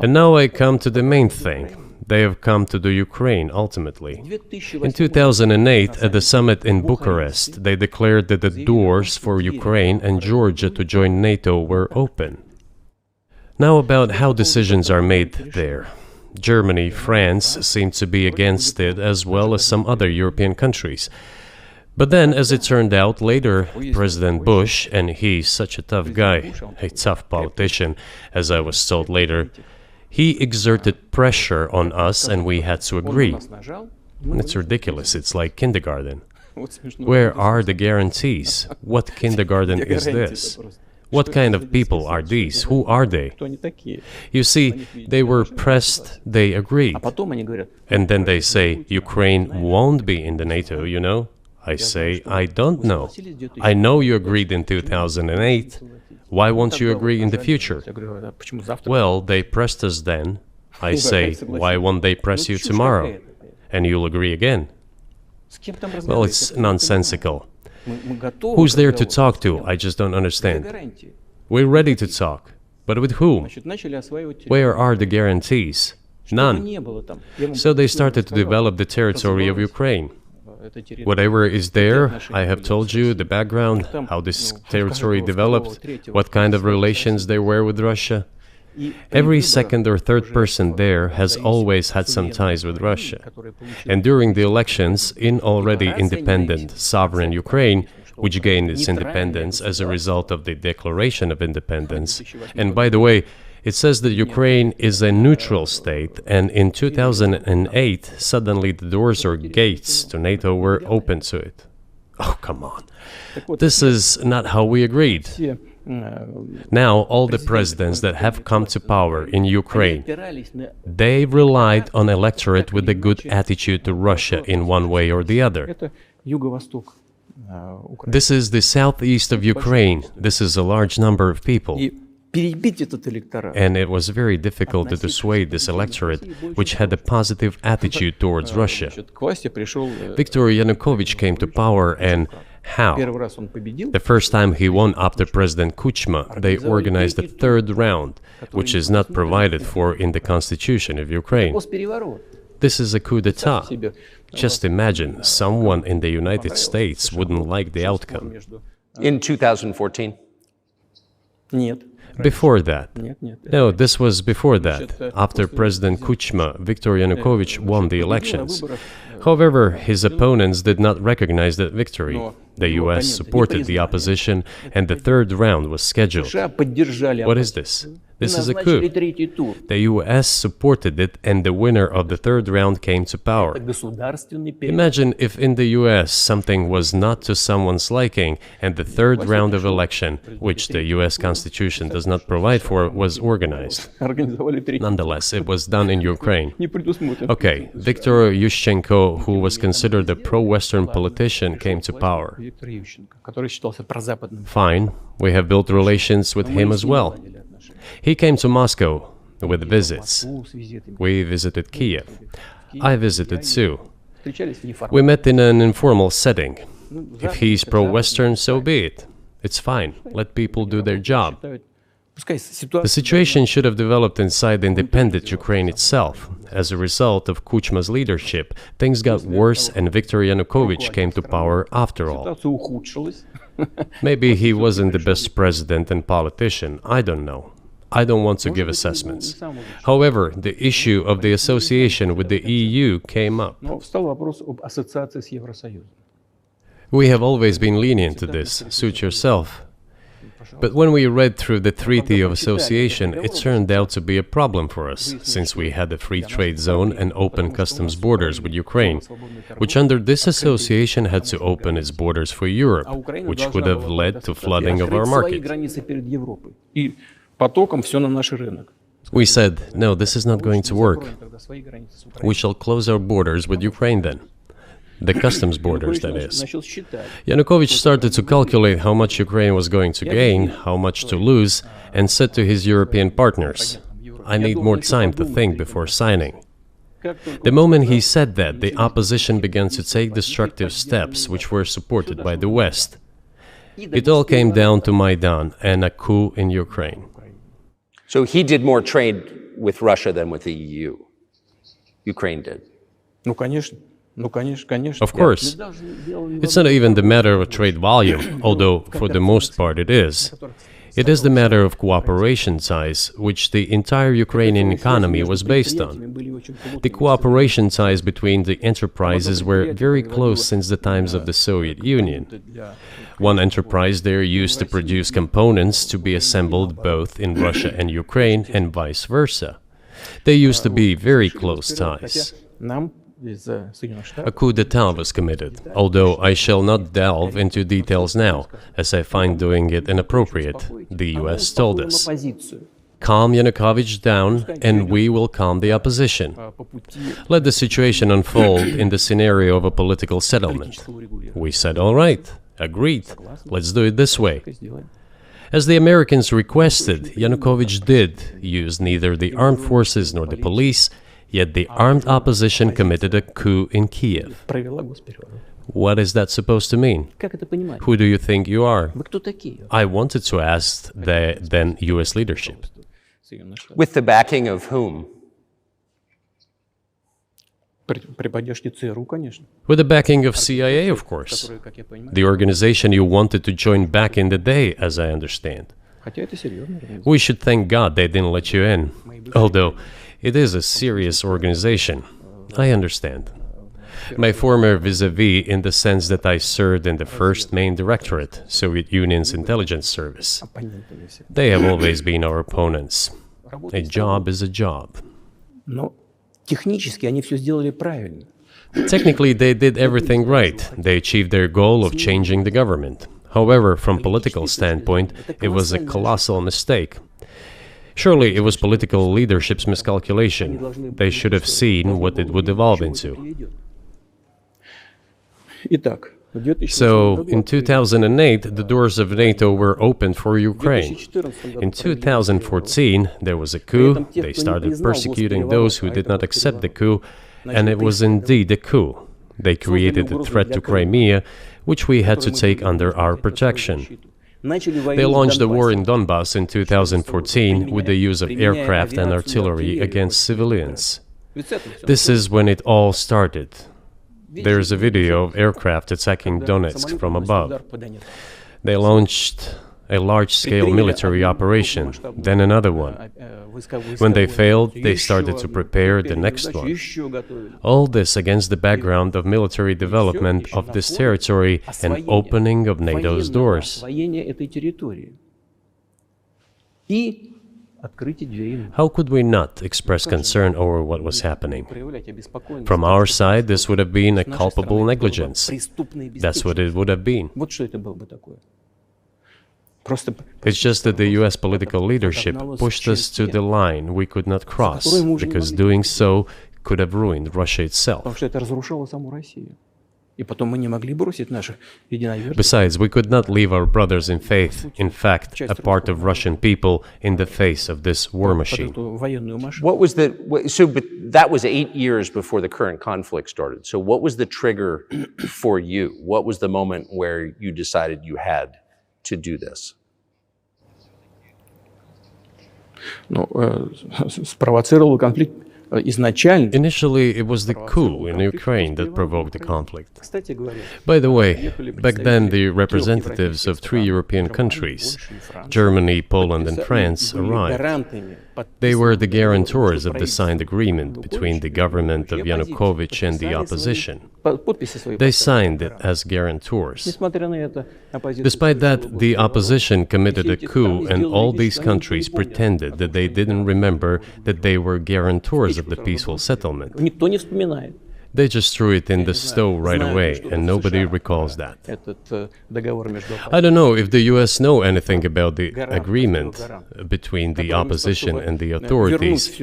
B: And now I come to the main thing. They have come to the Ukraine, ultimately. In 2008, at the summit in Bucharest, they declared that the doors for Ukraine and Georgia to join NATO were open. Now about how decisions are made there. Germany, France seem to be against it, as well as some other European countries. But then, as it turned out later, President Bush, and he's such a tough guy, a tough politician, as I was told later, he exerted pressure on us and we had to agree. It's ridiculous, it's like kindergarten. Where are the guarantees? What kindergarten is this? What kind of people are these? Who are they? You see, they were pressed, they agreed. And then they say, Ukraine won't be in the NATO, you know? I say, I don't know. I know you agreed in 2008. Why won't you agree in the future? Well, they pressed us then. I say, why won't they press you tomorrow? And you'll agree again. Well, it's nonsensical. Who's there to talk to? I just don't understand. We're ready to talk. But with whom? Where are the guarantees? None. So they started to develop the territory of Ukraine. Whatever is there, I have told you the background, how this territory developed, what kind of relations there were with Russia. Every second or third person there has always had some ties with Russia. And during the elections, in already independent, sovereign Ukraine, which gained its independence as a result of the Declaration of Independence, and by the way, it says that Ukraine is a neutral state, and in 2008, suddenly the doors or gates to NATO were open to it. Oh, come on. This is not how we agreed. Now, all the presidents that have come to power in Ukraine, they relied on electorate with a good attitude to Russia in one way or the other. This is the southeast of Ukraine. This is a large number of people. And it was very difficult to dissuade this electorate, which had a positive attitude towards Russia. Viktor Yanukovych came to power, and how? The first time he won after President Kuchma, they organized a third round, which is not provided for in the constitution of Ukraine. This is a coup d'etat. Just imagine, someone in the United States wouldn't like the outcome.
A: In 2014?
B: Before that. No, this was before that. After President Kuchma, Viktor Yanukovych won the elections. However, his opponents did not recognize that victory. The US supported the opposition, and the third round was scheduled. What is this? This is a coup. The US supported it, and the winner of the third round came to power. Imagine if in the US something was not to someone's liking, and the third round of election, which the US Constitution does not provide for, was organized. Nonetheless, it was done in Ukraine. Okay, Viktor Yushchenko, who was considered a pro-Western politician, came to power. Fine, we have built relations with him as well. He came to Moscow with visits. We visited Kiev. I visited too. We met in an informal setting. If he's pro-Western, so be it. It's fine. Let people do their job. The situation should have developed inside the independent Ukraine itself. As a result of Kuchma's leadership, things got worse and Viktor Yanukovych came to power after all. Maybe he wasn't the best president and politician, I don't know. I don't want to give assessments. However, the issue of the association with the EU came up. We have always been lenient to this. Suit yourself. But when we read through the Treaty of Association, it turned out to be a problem for us, since we had a free trade zone and open customs borders with Ukraine, which under this association had to open its borders for Europe, which could have led to flooding of our market. We said, no, this is not going to work. We shall close our borders with Ukraine then. The customs borders, that is. Yanukovych started to calculate how much Ukraine was going to gain, how much to lose, and said to his European partners, I need more time to think before signing. The moment he said that, the opposition began to take destructive steps which were supported by the West. It all came down to Maidan and a coup in Ukraine.
A: So he did more trade with Russia than with the EU. Ukraine did.
B: Of course. It's not even the matter of trade volume, although for the most part it is. It is the matter of cooperation ties, which the entire Ukrainian economy was based on. The cooperation ties between the enterprises were very close since the times of the Soviet Union. One enterprise there used to produce components to be assembled both in Russia and Ukraine and vice versa. They used to be very close ties. A coup d'etat was committed, although I shall not delve into details now, as I find doing it inappropriate, the US told us. Calm Yanukovych down, and we will calm the opposition. Let the situation unfold in the scenario of a political settlement. We said, all right, agreed, let's do it this way. As the Americans requested, Yanukovych did use neither the armed forces nor the police, yet the armed opposition committed a coup in Kiev. What is that supposed to mean? Who do you think you are? I wanted to ask the then US leadership.
A: With the backing of whom?
B: With the backing of CIA, of course. The organization you wanted to join back in the day, as I understand. We should thank God they didn't let you in. Although, it is a serious organization. I understand. My former vis-a-vis in the sense that I served in the first main directorate, Soviet Union's intelligence service. They have always been our opponents. A job is a job. Technically, they did everything right. They achieved their goal of changing the government. However, from political standpoint, it was a colossal mistake. Surely it was political leadership's miscalculation. They should have seen what it would evolve into. So, in 2008, the doors of NATO were opened for Ukraine. In 2014, there was a coup. They started persecuting those who did not accept the coup, and it was indeed a coup. They created a threat to Crimea, which we had to take under our protection. They launched the war in Donbass in 2014 with the use of aircraft and artillery against civilians. This is when it all started. There is a video of aircraft attacking Donetsk from above. They launched a large-scale military operation, then another one. When they failed, they started to prepare the next one. All this against the background of military development of this territory and opening of NATO's doors. How could we not express concern over what was happening? From our side, this would have been a culpable negligence. That's what it would have been. It's just that the US political leadership pushed us to the line we could not cross, because doing so could have ruined Russia itself. Besides, we could not leave our brothers in faith, in fact, a part of Russian people, in the face of this war machine.
A: But that was 8 years before the current conflict started. So what was the trigger for you? What was the moment where you decided you had to do this?
B: Initially, it was the coup in Ukraine that provoked the conflict. By the way, back then the representatives of 3 European countries, Germany, Poland and France, arrived. They were the guarantors of the signed agreement between the government of Yanukovych and the opposition.
C: подписи свои
B: They
C: поставили.
B: signed it as guarantors.
C: Несмотря на это, оппозиция
B: Despite that, the
C: голосовала.
B: opposition committed a coup, and all these countries pretended that they didn't remember that they were guarantors of the peaceful settlement.
C: Никто не вспоминает
B: They just threw it in the stove right away, and nobody recalls that.
C: этот договор между
B: I don't know if the US know anything about the agreement between the opposition and the authorities,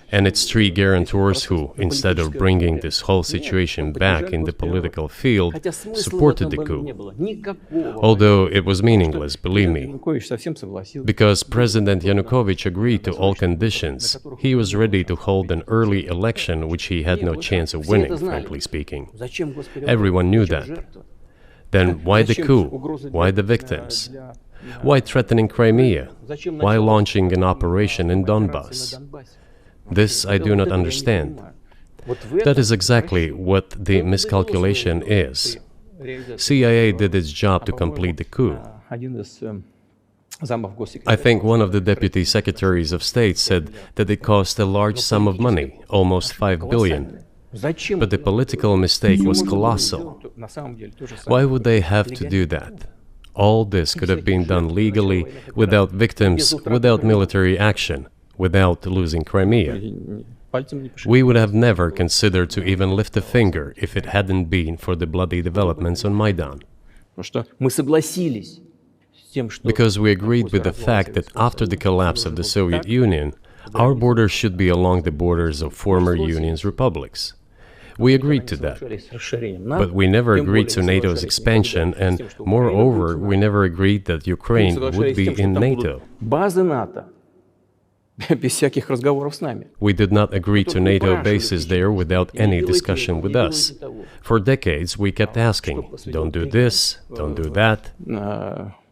B: and its three guarantors who, instead of bringing this whole situation back in the political field,
C: Хотя смысла в
B: supported the
C: этом не
B: coup.
C: было. Никакого.
B: Although it was meaningless, believe me.
C: Янукович совсем согласился.
B: Because President Yanukovych agreed to all conditions, he was ready to hold an early election which he had no chance of winning, frankly speaking.
C: Зачем, Господи,
B: Everyone knew
C: зачем
B: that.
C: жертва?
B: Then why the
C: Зачем
B: coup?
C: угрозы
B: Why the
C: для-
B: victims?
C: для-
B: Why threatening Crimea?
C: Зачем
B: Why
C: началась
B: launching an operation in
C: операция на
B: Donbass?
C: Донбассе?
B: This I do
C: Вот
B: not
C: этого я не
B: understand.
C: понимаю. Вот в
B: That
C: этом
B: is exactly what the miscalculation is. CIA did its job to complete the coup.
C: Один из замов
B: I
C: госсекретаря.
B: think one of the deputy secretaries of state said that it cost a large sum of money, almost 5 billion.
C: Зачем?
B: But the political mistake was colossal.
C: На самом деле то же самое.
B: Why would they have to do that? All this could have been done legally, without victims, without military action, without losing Crimea.
C: Пальцем не пошевелить.
B: We would have never considered to even lift a finger if it hadn't been for the bloody developments on Maidan.
C: Потому что мы согласились с тем, что
B: Because we agreed with the fact that after the collapse of the Soviet Union, our borders should be along the borders of former Union's republics. We agreed to that.
C: соглашались с расширением
B: But
C: НАТО,
B: we never
C: тем
B: agreed
C: более
B: to NATO's
C: соглашались
B: expansion,
C: с
B: and
C: тем, что Украина
B: moreover,
C: будет в
B: we never agreed that Ukraine would
C: соглашались с
B: be
C: тем, что
B: in
C: там будут
B: NATO.
C: базы НАТО без всяких разговоров с нами.
B: We did not agree to NATO bases there without any discussion with us. For decades, we kept asking, don't do this, don't do that.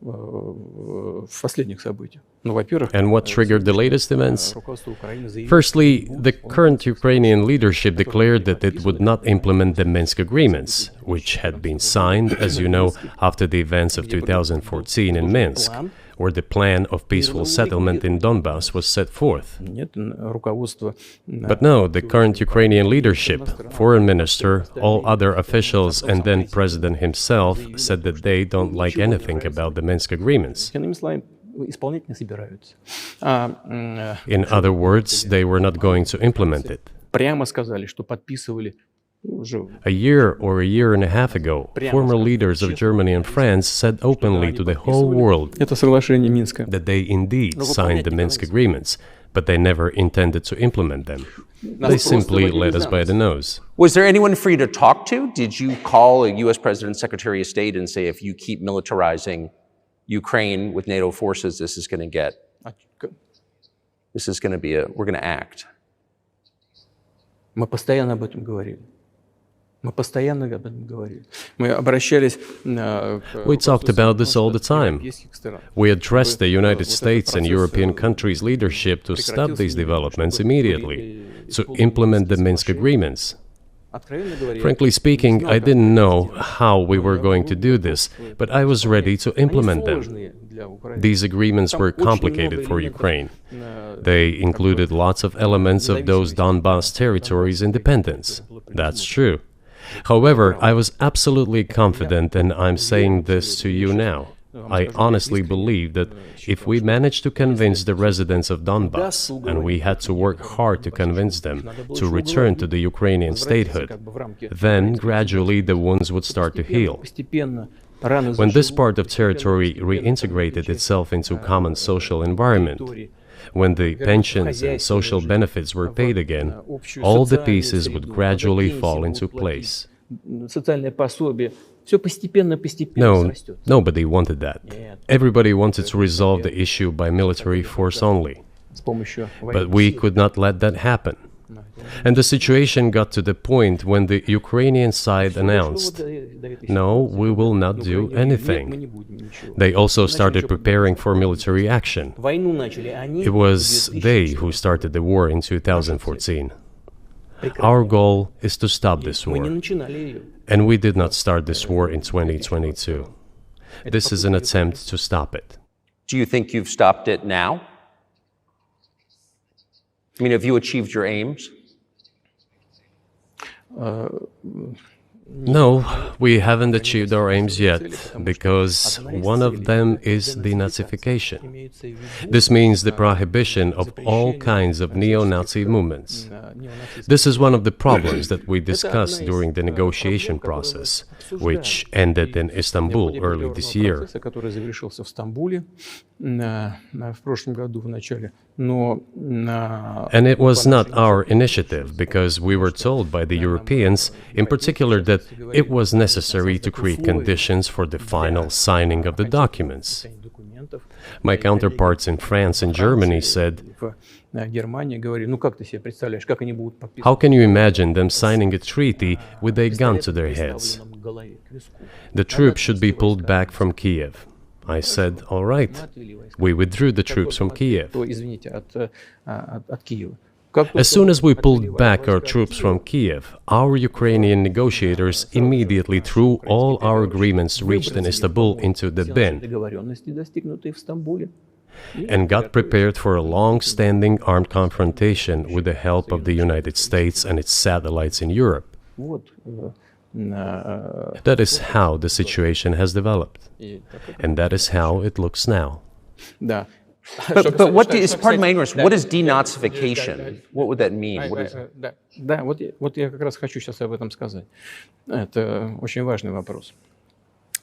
C: В последних событиях. Ну, во-первых,
B: And what triggered the latest events?
C: руководство Украины заявило,
B: Firstly, the current Ukrainian leadership declared that it would not implement the Minsk agreements, which had been signed, as you know, after the events of 2014 in Minsk, where the plan of peaceful settlement in Donbass was set forth.
C: нет, руководство
B: But no, the current Ukrainian leadership, foreign minister, all other officials, and then president himself said that they don't like anything about the Minsk agreements.
C: иными словами, исполнять не собираются.
B: In other words, they were not going to implement it.
C: Прямо сказали, что подписывали уже
B: A year or a year and a half ago, former leaders of Germany and France said openly to the whole world
C: это соглашение Минска.
B: that they indeed signed the Minsk agreements, but they never intended to implement them. They simply led us by the nose.
A: Was there anyone for you to talk to? Did you call a U.S. President's Secretary of State and say, if you keep militarizing Ukraine with NATO forces, this is going to get, this is going to be we're going to act?
C: Мы постоянно об этом говорили. Мы постоянно об этом говорили. Мы обращались к
B: We talked about this all the time.
C: европейских сторон.
B: We addressed the United States and European countries' leadership to stop these developments immediately, to implement the Minsk agreements.
C: Откровенно говоря,
B: Frankly speaking, I didn't know how we were going to do this, but I was ready to implement them.
C: сложные для Украины.
B: These agreements were complicated for Ukraine. They included lots of elements of those Donbass territories' independence. That's true. However, I was absolutely confident, and I'm saying this to you now. I honestly believe that if we managed to convince the residents of Donbass, and we had to work hard to convince them to return to the Ukrainian statehood, then gradually the wounds would start to heal.
C: Постепенно раны
B: When this part of territory reintegrated itself into common social environment, when the pensions and social benefits were paid again, all the pieces would gradually fall into place.
C: социальное пособие, все постепенно
B: No,
C: растет.
B: nobody wanted that. Everybody wanted to resolve the issue by military force only.
C: С помощью
B: But we could not let that happen. And the situation got to the point when the Ukrainian side announced, no, we will not do anything. They also started preparing for military action.
C: Войну начали они.
B: It was they who started the war in 2014. Our goal is to stop this
C: Мы не
B: war.
C: начинали ее.
B: And we did not start this war in 2022. This is an attempt to stop it.
A: Do you think you've stopped it now? I mean, have you achieved your aims?
B: No, we haven't achieved our aims yet, because one of them is denazification. This means the prohibition of all kinds of neo-Nazi movements. This is one of the problems that we discussed during the negotiation process, which ended in Istanbul early this year. And it was not our initiative, because we were told by the Europeans, in particular, that it was necessary to create conditions for the final signing of the documents. My counterparts in France and Germany said, "How can you imagine them signing a treaty with a gun to their heads? The troops should be pulled back from Kiev." I said, "All right." We withdrew the troops from Kiev. As soon as we pulled back our troops from Kiev, our Ukrainian negotiators immediately threw all our agreements reached in Istanbul into the bin and got prepared for a long-standing armed confrontation with the help of the United States and its satellites in Europe. That is how the situation has developed, and that is how it looks now.
A: But what is, pardon my ignorance, what is denazification? What would that mean? What is...
C: Да, вот я как раз хочу сейчас об этом сказать. Это очень важный вопрос.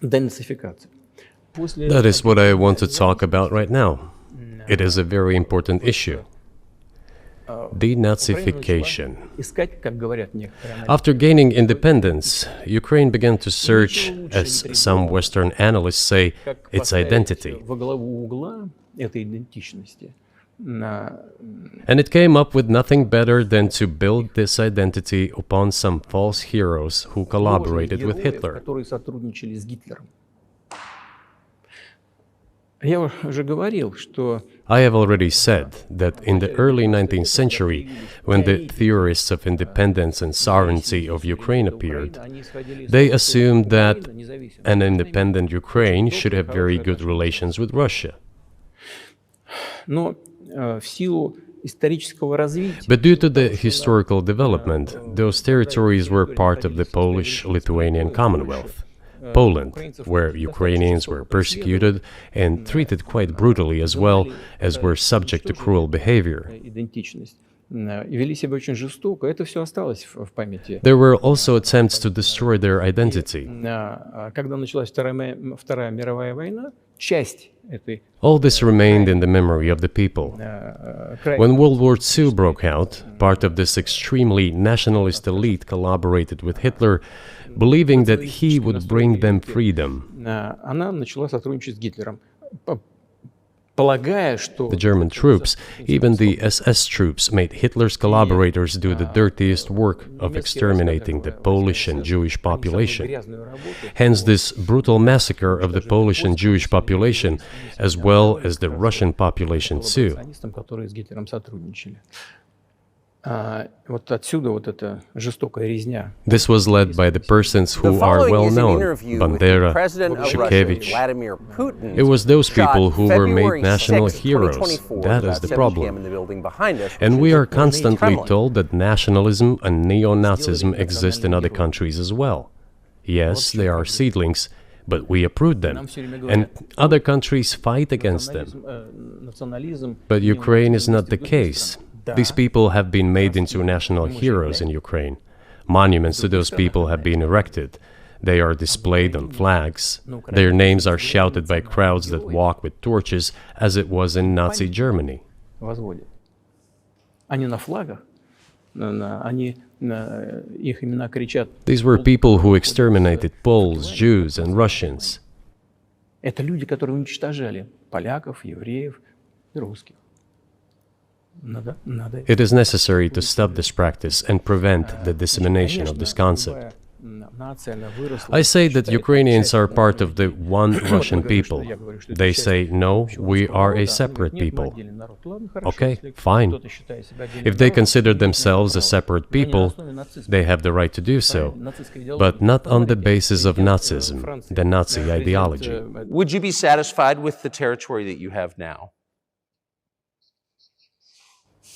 C: Денацификация.
B: That is what I want to talk about right now. It is a very important issue. Denazification. After gaining independence, Ukraine began to search, as some Western analysts say, its identity. And it came up with nothing better than to build this identity upon some false heroes who collaborated with Hitler. I have already said that in the early 19th century, when the theorists of independence and sovereignty of Ukraine appeared, they assumed that an independent Ukraine should have very good relations with Russia. But due to the historical development, those territories were part of the Polish-Lithuanian Commonwealth. Poland, where Ukrainians were persecuted and treated quite brutally, as well as were subject to cruel behavior. There were also attempts to destroy their identity. All this remained in the memory of the people. When World War II broke out, part of this extremely nationalist elite collaborated with Hitler, believing that he would bring them freedom. The German troops, even the SS troops, made Hitler's collaborators do the dirtiest work of exterminating the Polish and Jewish population. Hence this brutal massacre of the Polish and Jewish population, as well as the Russian population too. This was led by the persons who are well known, Bandera, Shukevich.
A: Vladimir Putin.
B: It was those people who were made national heroes. That is the problem. And we are constantly told that nationalism and neo-Nazism exist in other countries as well. Yes, they are seedlings, but we uproot them, and other countries fight against them. But Ukraine is not the case. These people have been made into national heroes in Ukraine. Monuments to those people have been erected. They are displayed on flags. Their names are shouted by crowds that walk with torches, as it was in Nazi Germany. These were people who exterminated Poles, Jews, and Russians. It is necessary to stop this practice and prevent the dissemination of this concept. I say that Ukrainians are part of the one Russian people. They say, no, we are a separate people. Okay, fine. If they consider themselves a separate people, they have the right to do so, but not on the basis of Nazism, the Nazi ideology.
A: Would you be satisfied with the territory that you have now?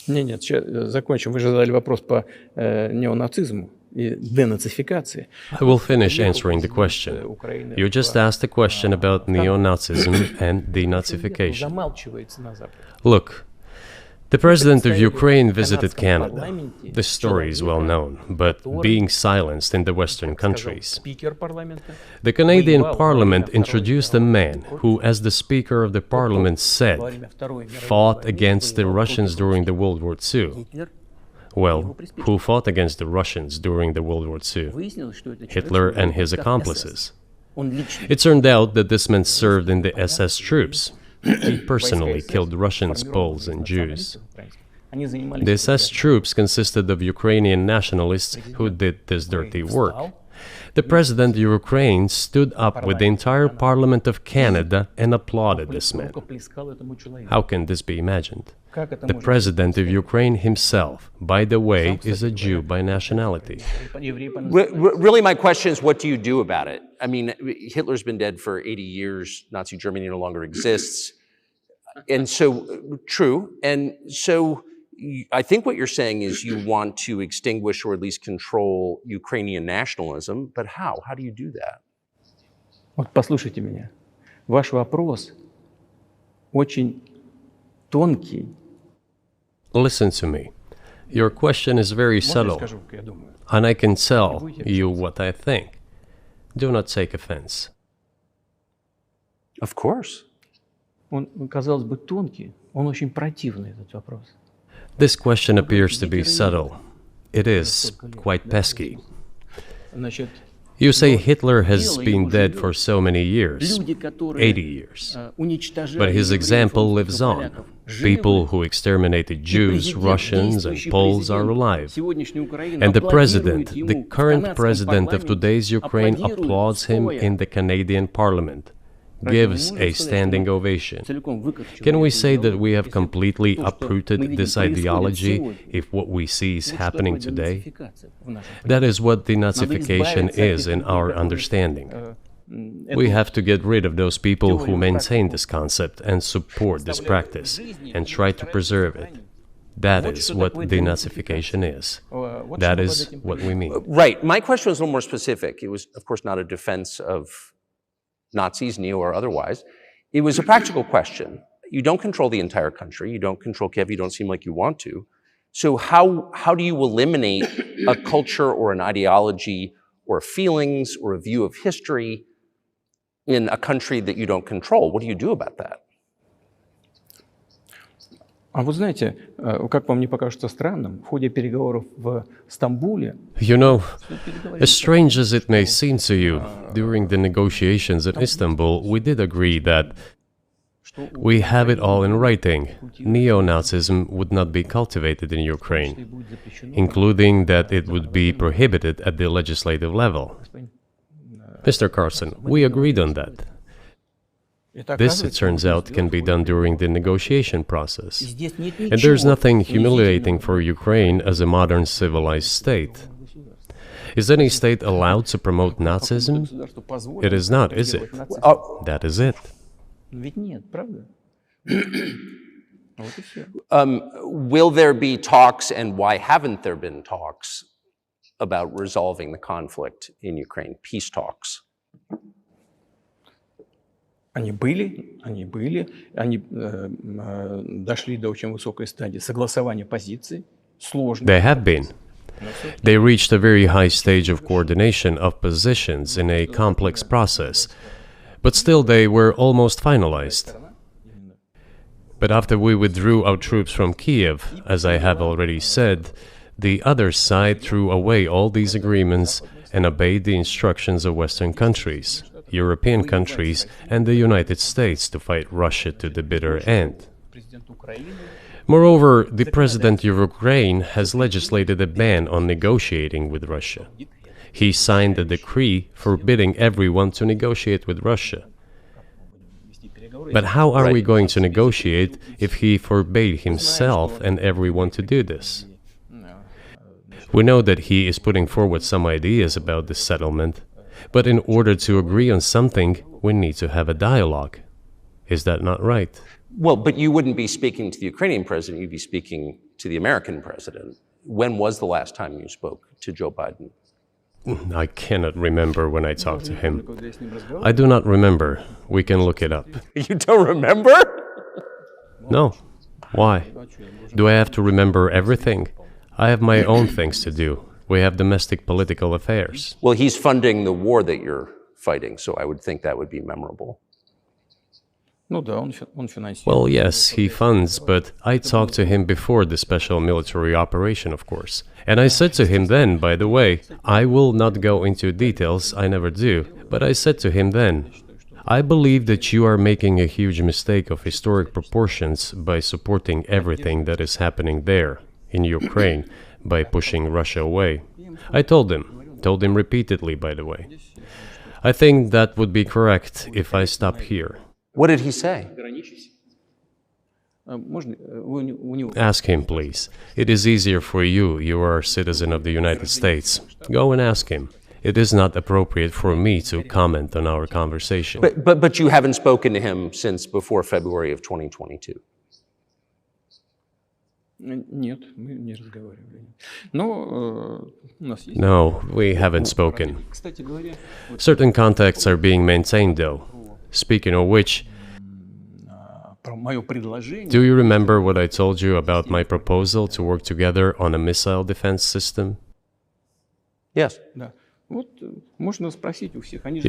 C: Нет, сейчас закончим. Вы же задали вопрос по неонацизму. и денацификации.
B: I will finish answering the question. You just asked a question about neo-Nazism and denazification.
C: Замалчивается на Западе.
B: Look, the president of Ukraine visited Canada. This story is well known, but being silenced in the Western countries.
C: Спикер парламента.
B: The Canadian Parliament introduced a man who, as the Speaker of the Parliament said, fought against the Russians during the World War II. Well, who fought against the Russians during the World War II? Hitler and his accomplices. It turned out that this man served in the SS troops. He personally killed Russians, Poles, and Jews. The SS troops consisted of Ukrainian nationalists who did this dirty work. The president of Ukraine stood up with the entire Parliament of Canada and applauded this man. How can this be imagined? The president of Ukraine himself, by the way, is a Jew by nationality.
A: Really, my question is, what do you do about it? I mean, Hitler's been dead for 80 years. Nazi Germany no longer exists. And so, true. And so, I think what you're saying is you want to extinguish or at least control Ukrainian nationalism. But how? How do you do that?
C: Вот послушайте меня. Ваш вопрос очень тонкий.
B: Listen to me. Your question is very subtle,
C: Скажу, как я думаю.
B: and I can tell you what I think. Do not take offense.
A: Of course.
C: Он, казалось бы, тонкий, он очень противный, этот вопрос.
B: This question appears to be subtle. It is quite pesky.
C: Значит,
B: You say Hitler has been dead for so many years,
C: люди, которые
B: 80 years.
C: уничтожали
B: But his example lives on. People who exterminated Jews, Russians, and Poles are alive. And the president, the current president of today's Ukraine, applauds him in the Canadian Parliament, gives a standing ovation. Can we say that we have completely uprooted this ideology if what we see is happening today? That is what denazification is in our understanding. We have to get rid of those people who maintain this concept and support this practice and try to preserve it. That is what denazification is. That is what we mean.
A: Right. My question was a little more specific. It was, of course, not a defense of Nazis, neo or otherwise. It was a practical question. You don't control the entire country. You don't control Kiev. You don't seem like you want to. So how do you eliminate a culture or an ideology or feelings or a view of history in a country that you don't control? What do you do about that?
C: А вы знаете, как вам не покажется странным, в ходе переговоров в Стамбуле...
B: You know, as strange as it may seem to you, during the negotiations in Istanbul, we did agree that we have it all in writing. Neo-Nazism would not be cultivated in Ukraine, including that it would be prohibited at the legislative level. Mr. Carlson, we agreed on that. This, it turns out, can be done during the negotiation process. And there's nothing humiliating for Ukraine as a modern civilized state. Is any state allowed to promote Nazism? It is not, is it? That is it.
C: Ведь нет, правда?
A: Will there be talks, and why haven't there been talks about resolving the conflict in Ukraine? Peace talks.
C: Они дошли до очень высокой стадии согласования позиций, сложно.
B: They have been. They reached a very high stage of coordination of positions in a complex process, but still they were almost finalized. But after we withdrew our troops from Kiev, as I have already said, the other side threw away all these agreements and obeyed the instructions of Western countries, European countries, and the United States to fight Russia to the bitter end. Moreover, the president of Ukraine has legislated a ban on negotiating with Russia. He signed a decree forbidding everyone to negotiate with Russia. But how are we going to negotiate if he forbade himself and everyone to do this? We know that he is putting forward some ideas about this settlement, but in order to agree on something, we need to have a dialogue. Is that not right?
A: Well, but you wouldn't be speaking to the Ukrainian president, you'd be speaking to the American president. When was the last time you spoke to Joe Biden?
B: I cannot remember when I talked to him. I do not remember. We can look it up.
A: You don't remember?
B: No. Why? Do I have to remember everything? I have my own things to do. We have domestic political affairs.
A: Well, he's funding the war that you're fighting, so I would think that would be memorable.
B: Well, yes, he funds, but I talked to him before the special military operation, of course. And I said to him then, by the way, I will not go into details, I never do, but I said to him then, I believe that you are making a huge mistake of historic proportions by supporting everything that is happening there, in Ukraine, by pushing Russia away. I told him repeatedly, by the way. I think that would be correct if I stop here.
A: What did he say?
B: Ask him, please. It is easier for you. You are a citizen of the United States. Go and ask him. It is not appropriate for me to comment on our conversation.
A: But you haven't spoken to him since before February of 2022?
B: No, we haven't spoken. Certain contacts are being maintained, though. Speaking of which, do you remember what I told you about my proposal to work together on a missile defense system?
A: Yes.
B: You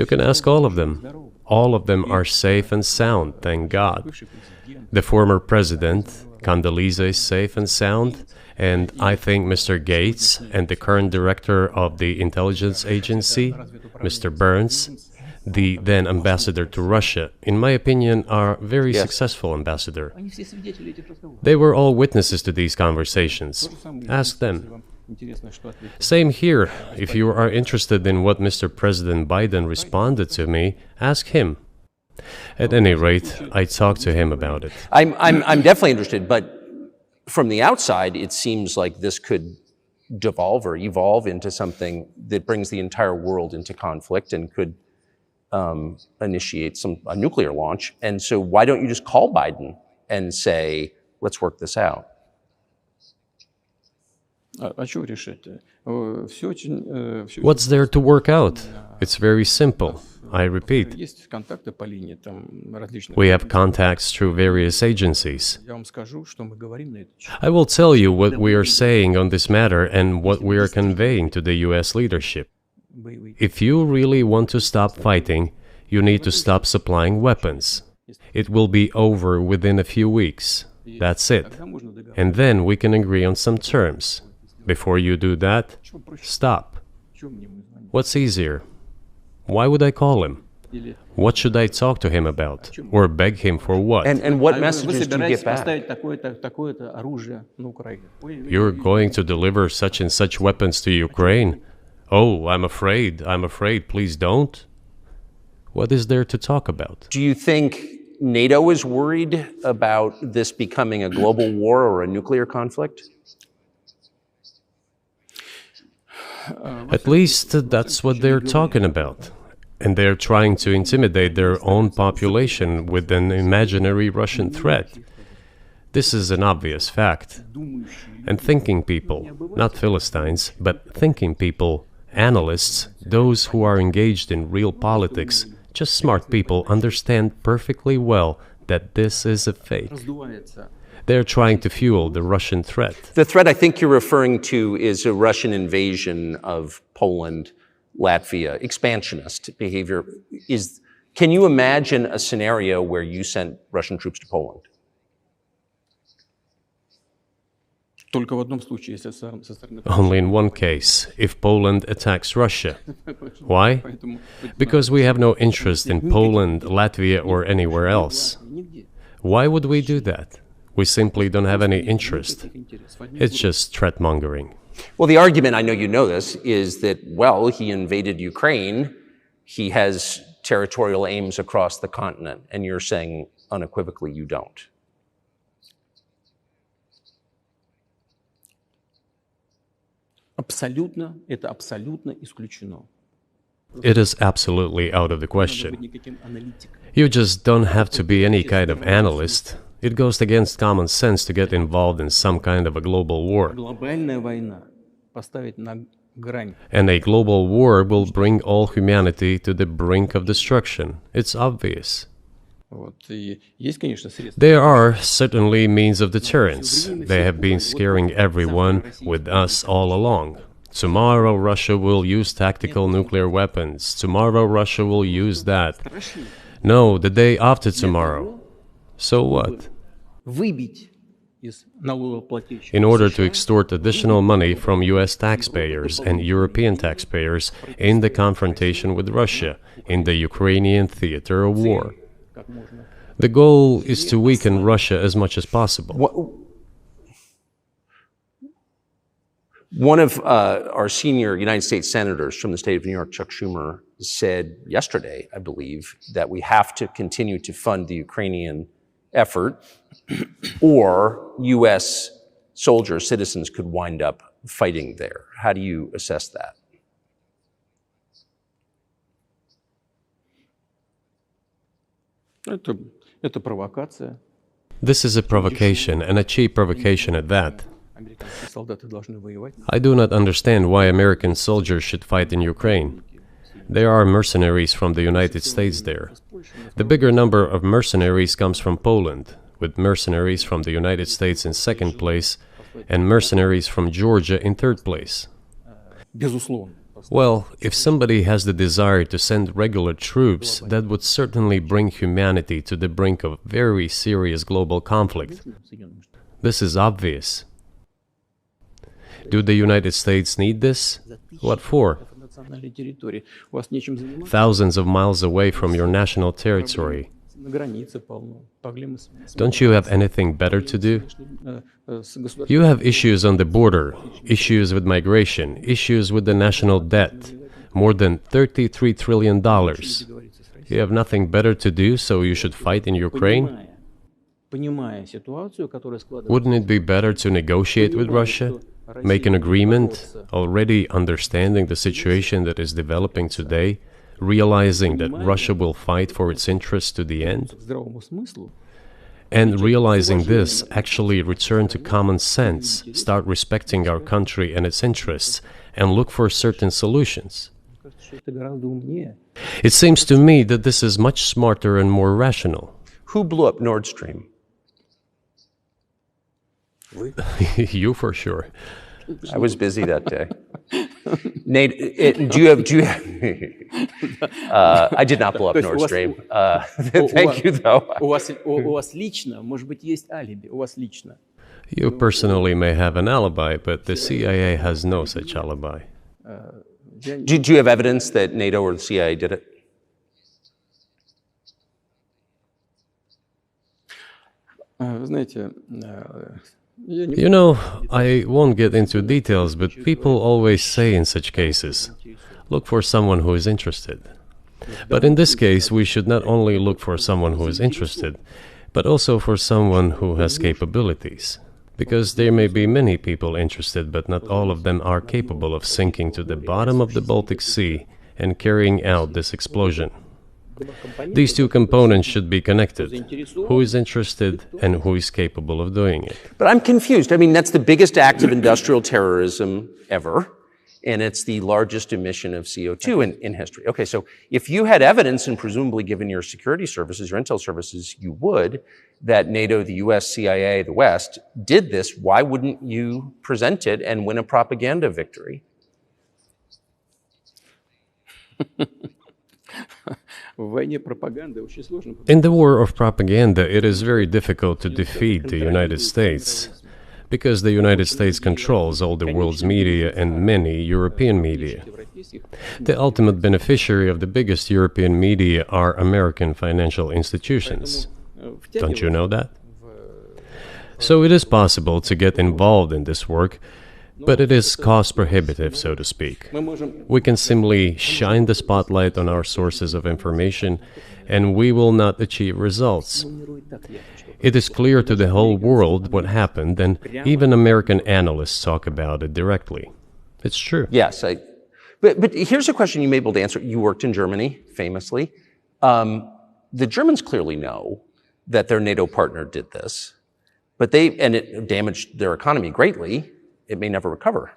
B: can ask all of them. All of them are safe and sound, thank God. The former president, Condoleezza, is safe and sound, and I think Mr. Gates and the current director of the intelligence agency, Mr. Burns, the then ambassador to Russia, in my opinion, are very successful ambassador. They were all witnesses to these conversations. Ask them. Same here. If you are interested in what Mr. President Biden responded to me, ask him. At any rate, I talked to him about it.
A: I'm definitely interested, but from the outside, it seems like this could devolve or evolve into something that brings the entire world into conflict and could initiate a nuclear launch. And so why don't you just call Biden and say, let's work this out?
B: What's there to work out? It's very simple. I repeat. We have contacts through various agencies. I will tell you what we are saying on this matter and what we are conveying to the US leadership. If you really want to stop fighting, you need to stop supplying weapons. It will be over within a few weeks. That's it. And then we can agree on some terms. Before you do that, stop. What's easier? Why would I call him? What should I talk to him about? Or beg him for what?
A: And what messages do you get back?
B: You're going to deliver such and such weapons to Ukraine? Oh, I'm afraid, please don't. What is there to talk about?
A: Do you think NATO is worried about this becoming a global war or a nuclear conflict?
B: At least that's what they're talking about. And they're trying to intimidate their own population with an imaginary Russian threat. This is an obvious fact. And thinking people, not Philistines, but thinking people, analysts, those who are engaged in real politics, just smart people, understand perfectly well that this is a fake. They're trying to fuel the Russian threat.
A: The threat I think you're referring to is a Russian invasion of Poland, Latvia, expansionist behavior. Can you imagine a scenario where you sent Russian troops to Poland?
B: Only in one case, if Poland attacks Russia. Why? Because we have no interest in Poland, Latvia, or anywhere else. Why would we do that? We simply don't have any interest. It's just threat-mongering.
A: Well, the argument, I know you know this, is that, well, he invaded Ukraine, he has territorial aims across the continent, and you're saying unequivocally you don't.
B: It is absolutely out of the question. You just don't have to be any kind of analyst. It goes against common sense to get involved in some kind of a global war. And a global war will bring all humanity to the brink of destruction. It's obvious. There are certainly means of deterrence. They have been scaring everyone with us all along. Tomorrow Russia will use tactical nuclear weapons. Tomorrow Russia will use that. No, the day after tomorrow. So what? In order to extort additional money from US taxpayers and European taxpayers in the confrontation with Russia in the Ukrainian theater of war. The goal is to weaken Russia as much as possible.
A: One of our senior United States senators from the state of New York, Chuck Schumer, said yesterday, I believe, that we have to continue to fund the Ukrainian effort, or U.S. soldiers, citizens could wind up fighting there. How do you assess that?
B: This is a provocation, and a cheap provocation at that. I do not understand why American soldiers should fight in Ukraine. There are mercenaries from the United States there. The bigger number of mercenaries comes from Poland, with mercenaries from the United States in second place and mercenaries from Georgia in third place. Well, if somebody has the desire to send regular troops, that would certainly bring humanity to the brink of very serious global conflict. This is obvious. Do the United States need this? What for? Thousands of miles away from your national territory. Don't you have anything better to do? You have issues on the border, issues with migration, issues with the national debt, more than $33 trillion. You have nothing better to do, so you should fight in Ukraine? Wouldn't it be better to negotiate with Russia? Make an agreement, already understanding the situation that is developing today, realizing that Russia will fight for its interests to the end? And realizing this, actually return to common sense, start respecting our country and its interests, and look for certain solutions. It seems to me that this is much smarter and more rational.
A: Who blew up Nord Stream?
B: You for sure.
A: I was busy that day. Nate, do you have I did not blow up Nord Stream. Thank you, though.
B: You personally may have an alibi, but the CIA has no such alibi.
A: Do you have evidence that NATO or the CIA did it?
B: You know, I won't get into details, but people always say in such cases, look for someone who is interested. But in this case, we should not only look for someone who is interested, but also for someone who has capabilities. Because there may be many people interested, but not all of them are capable of sinking to the bottom of the Baltic Sea and carrying out this explosion. These two components should be connected. Who is interested and who is capable of doing it?
A: But I'm confused. I mean, that's the biggest act of industrial terrorism ever, and it's the largest emission of CO2 in history. Okay, so if you had evidence, and presumably given your security services, your intel services, you would, that NATO, the US, CIA, the West, did this, why wouldn't you present it and win a propaganda victory?
B: In the war of propaganda, it is very difficult to defeat the United States, because the United States controls all the world's media and many European media. The ultimate beneficiary of the biggest European media are American financial institutions. Don't you know that? So it is possible to get involved in this work, but it is cost prohibitive, so to speak. We can simply shine the spotlight on our sources of information, and we will not achieve results. It is clear to the whole world what happened, and even American analysts talk about it directly. It's true.
A: Yes, but here's a question you may be able to answer. You worked in Germany, famously. The Germans clearly know that their NATO partner did this, and it damaged their economy greatly. It may never recover.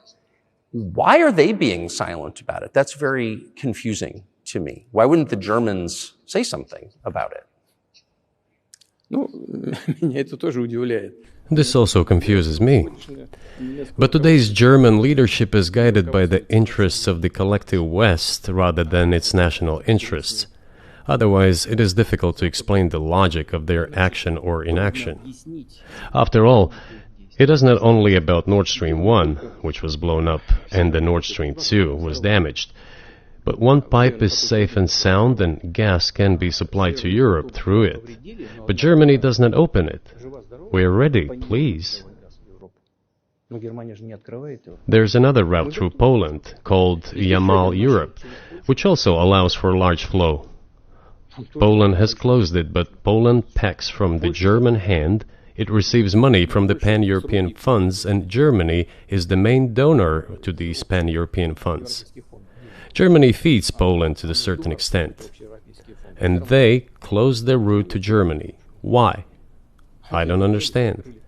A: Why are they being silent about it? That's very confusing to me. Why wouldn't the Germans say something about it?
C: Ну, меня это тоже удивляет.
B: This also confuses me. But today's German leadership is guided by the interests of the collective West rather than its national interests. Otherwise, it is difficult to explain the logic of their action or inaction. After all, it is not only about Nord Stream 1, which was blown up, and the Nord Stream 2 was damaged. But one pipe is safe and sound, and gas can be supplied to Europe through it. But Germany does not open it. We are ready, please. There's another route through Poland, called Yamal Europe, which also allows for large flow. Poland has closed it, but Poland packs from the German hand. It receives money from the pan-European funds, and Germany is the main donor to these pan-European funds. Germany feeds Poland to a certain extent, and they close their route to Germany. Why? I don't understand.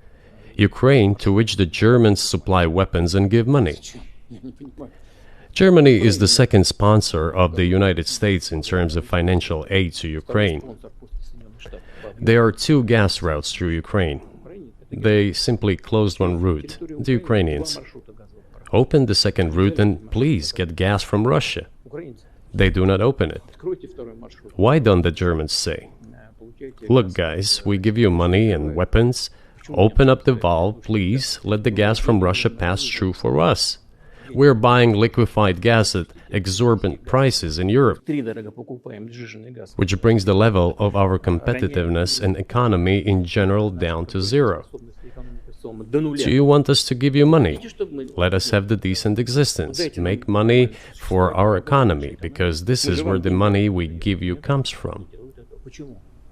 B: Ukraine, to which the Germans supply weapons and give money. Germany is the second sponsor of the United States in terms of financial aid to Ukraine. There are two gas routes through Ukraine. They simply closed one route, the Ukrainians. Open the second route and please get gas from Russia. They do not open it. Why don't the Germans say, look guys, we give you money and weapons, open up the valve, please, let the gas from Russia pass through for us. We're buying liquefied gas at exorbitant prices in Europe, which brings the level of our competitiveness and economy in general down to zero. Do you want us to give you money? Let us have the decent existence. Make money for our economy, because this is where the money we give you comes from.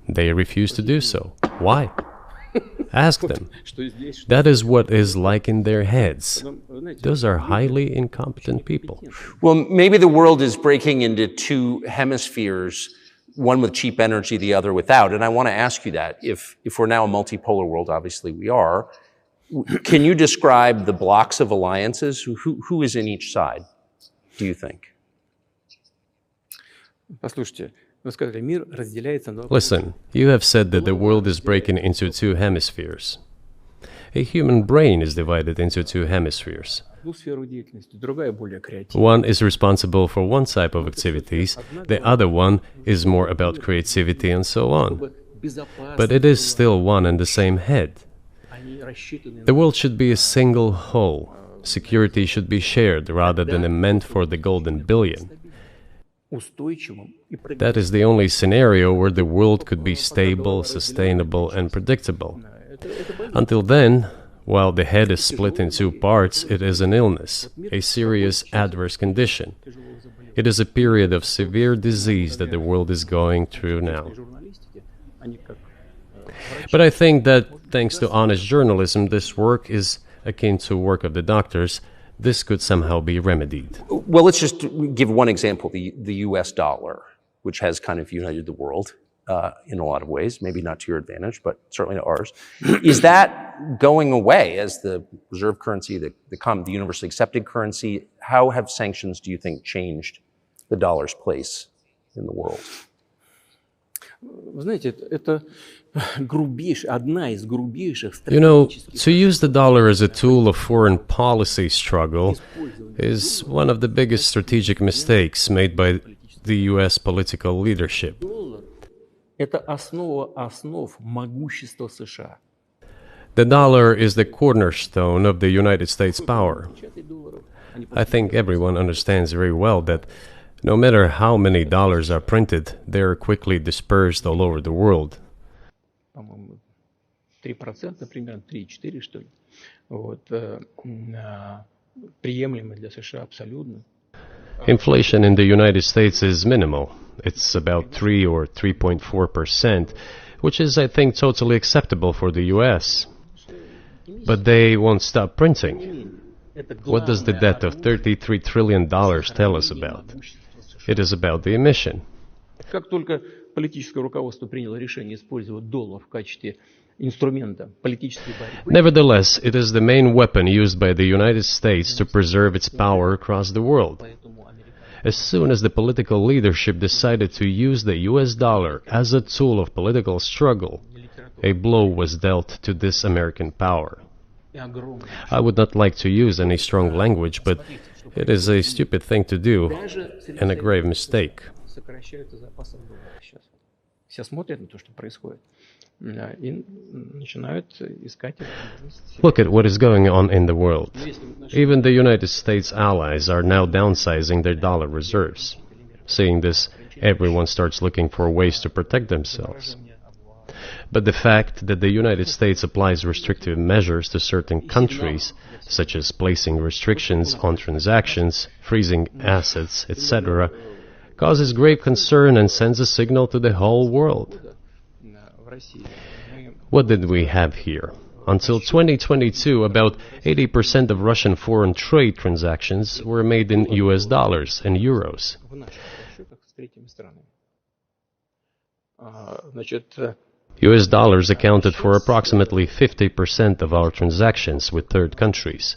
B: They refuse to do so. Why? Ask them. That is what is like in their heads. Those are highly incompetent people.
A: Well, maybe the world is breaking into two hemispheres, one with cheap energy, the other without. And I want to ask you that. If we're now a multipolar world, obviously we are, can you describe the blocks of alliances? Who is in each side, do you think?
B: Listen, you have said that the world is breaking into two hemispheres. A human brain is divided into two hemispheres. One is responsible for one type of activities, the other one is more about creativity and so on. But it is still one and the same head. The world should be a single whole. Security should be shared rather than meant for the golden billion. That is the only scenario where the world could be stable, sustainable, and predictable. Until then, while the head is split in two parts, it is an illness, a serious adverse condition. It is a period of severe disease that the world is going through now. But I think that, thanks to honest journalism, this work is akin to work of the doctors. This could somehow be remedied.
A: Well, let's just give one example, the US dollar, which has kind of united the world in a lot of ways, maybe not to your advantage, but certainly to ours. Is that going away as the reserve currency, the universally accepted currency? How have sanctions, do you think, changed the dollar's place in the world?
B: You know, to use the dollar as a tool of foreign policy struggle is one of the biggest strategic mistakes made by the US political leadership. The dollar is the cornerstone of the United States power. I think everyone understands very well that no matter how many dollars are printed, they are quickly dispersed all over the world. Inflation in the United States is minimal. It's about 3 or 3.4%, which is, I think, totally acceptable for the US. But they won't stop printing. What does the debt of $33 trillion tell us about? It is about the emission.
C: инструмента политической борьбы.
B: Nevertheless, it is the main weapon used by the United States to preserve its power across the world. As soon as the political leadership decided to use the US dollar as a tool of political struggle, a blow was dealt to this American power. I would not like to use any strong language, but it is a stupid thing to do and a grave mistake.
C: Сокращаются запасы доллара сейчас. Все смотрят на то, что происходит, и начинают искать возможности.
B: Look at what is going on in the world. Even the United States allies are now downsizing their dollar reserves. Seeing this, everyone starts looking for ways to protect themselves. But the fact that the United States applies restrictive measures to certain countries, such as placing restrictions on transactions, freezing assets, etc., causes grave concern and sends a signal to the whole world. What did we have here? Until 2022, about 80% of Russian foreign trade transactions were made in US dollars and euros. US dollars accounted for approximately 50% of our transactions with third countries,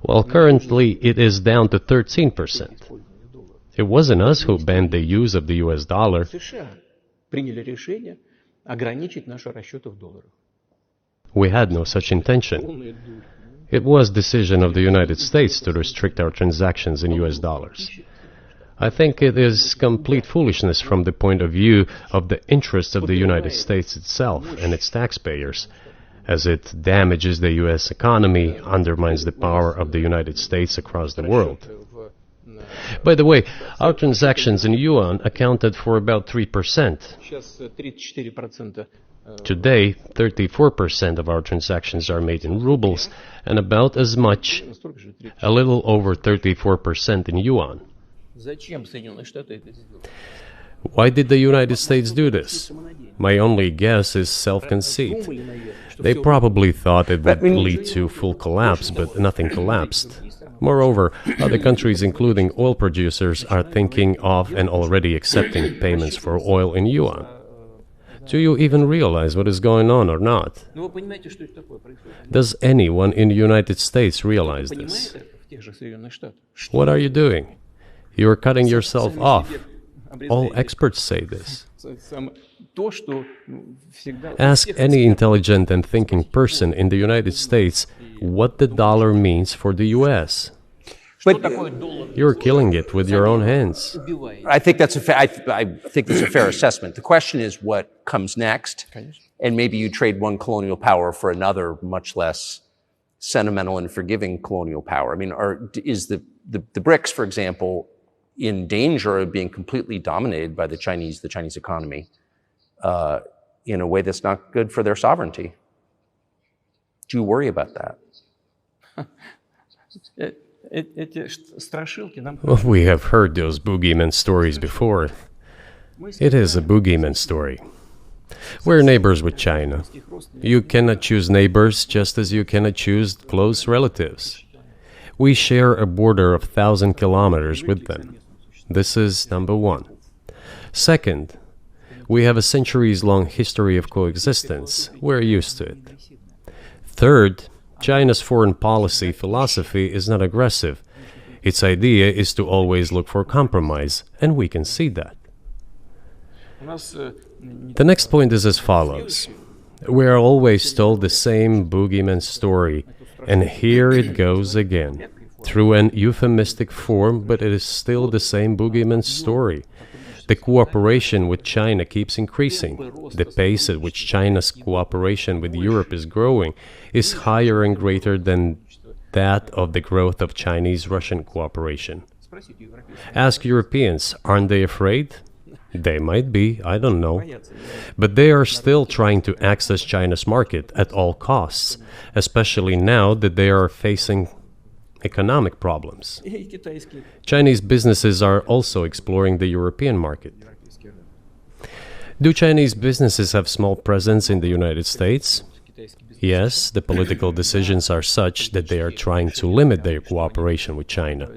B: while currently it is down to 13%. It wasn't us who banned the use of the US dollar. We had no such intention. It was decision of the United States to restrict our transactions in US dollars. I think it is complete foolishness from the point of view of the interests of the United States itself and its taxpayers, as it damages the US economy, undermines the power of the United States across the world. By the way, our transactions in yuan accounted for about 3%. Today, 34% of our transactions are made in rubles and about as much, a little over 34% in yuan. Why did the United States do this? My only guess is self-conceit. They probably thought it would lead to full collapse, but nothing collapsed. Moreover, other countries, including oil producers, are thinking of and already accepting payments for oil in yuan. Do you even realize what is going on or not? Does anyone in the United States realize this? What are you doing? You are cutting yourself off. All experts say this. Ask any intelligent and thinking person in the United States what the dollar means for the US.
A: But
B: You're killing it with your own hands.
A: I think that's I think that's a fair assessment. The question is what comes next, and maybe you trade one colonial power for another, much less sentimental and forgiving colonial power. I mean, is the BRICS, for example, in danger of being completely dominated by the Chinese economy in a way that's not good for their sovereignty? Do you worry about that?
B: Well, we have heard those boogeyman stories before. It is a boogeyman story. We're neighbors with China. You cannot choose neighbors just as you cannot choose close relatives. We share a border of 1,000 kilometers with them. This is number one. Second, we have a centuries-long history of coexistence. We're used to it. Third, China's foreign policy philosophy is not aggressive. Its idea is to always look for compromise, and we can see that. The next point is as follows. We are always told the same boogeyman story, and here it goes again. Through an euphemistic form, but it is still the same boogeyman story. The cooperation with China keeps increasing. The pace at which China's cooperation with Europe is growing is higher and greater than that of the growth of Chinese-Russian cooperation. Ask Europeans, aren't they afraid? They might be, I don't know. But they are still trying to access China's market at all costs, especially now that they are facing economic problems. Chinese businesses are also exploring the European market. Do Chinese businesses have small presence in the United States? Yes, the political decisions are such that they are trying to limit their cooperation with China.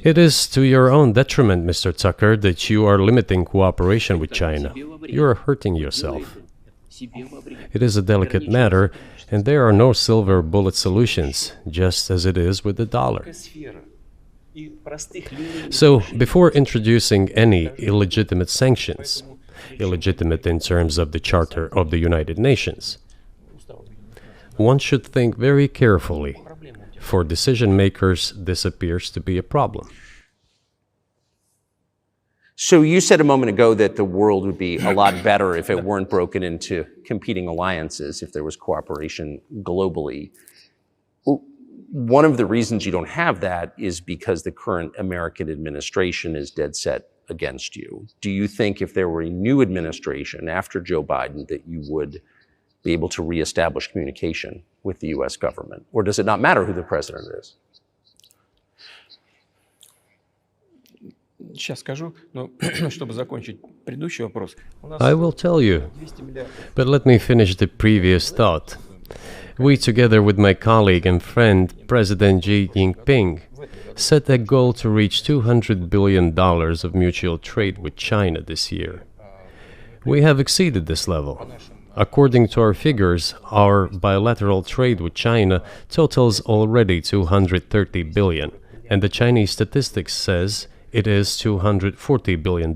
B: It is to your own detriment, Mr. Tucker, that you are limiting cooperation with China. You are hurting yourself. It is a delicate matter, and there are no silver bullet solutions, just as it is with the dollar. So, before introducing any illegitimate sanctions, illegitimate in terms of the Charter of the United Nations, one should think very carefully. For decision makers, this appears to be a problem.
A: So you said a moment ago that the world would be a lot better if it weren't broken into competing alliances, if there was cooperation globally. One of the reasons you don't have that is because the current American administration is dead set against you. Do you think if there were a new administration after Joe Biden that you would be able to reestablish communication with the U.S. government? Or does it not matter who the president is?
C: Сейчас скажу, но чтобы закончить предыдущий вопрос.
B: I will tell you, but let me finish the previous thought. We, together with my colleague and friend, President Xi Jinping, set a goal to reach $200 billion of mutual trade with China this year. We have exceeded this level. According to our figures, our bilateral trade with China totals already $230 billion, and the Chinese statistics says it is $240 billion.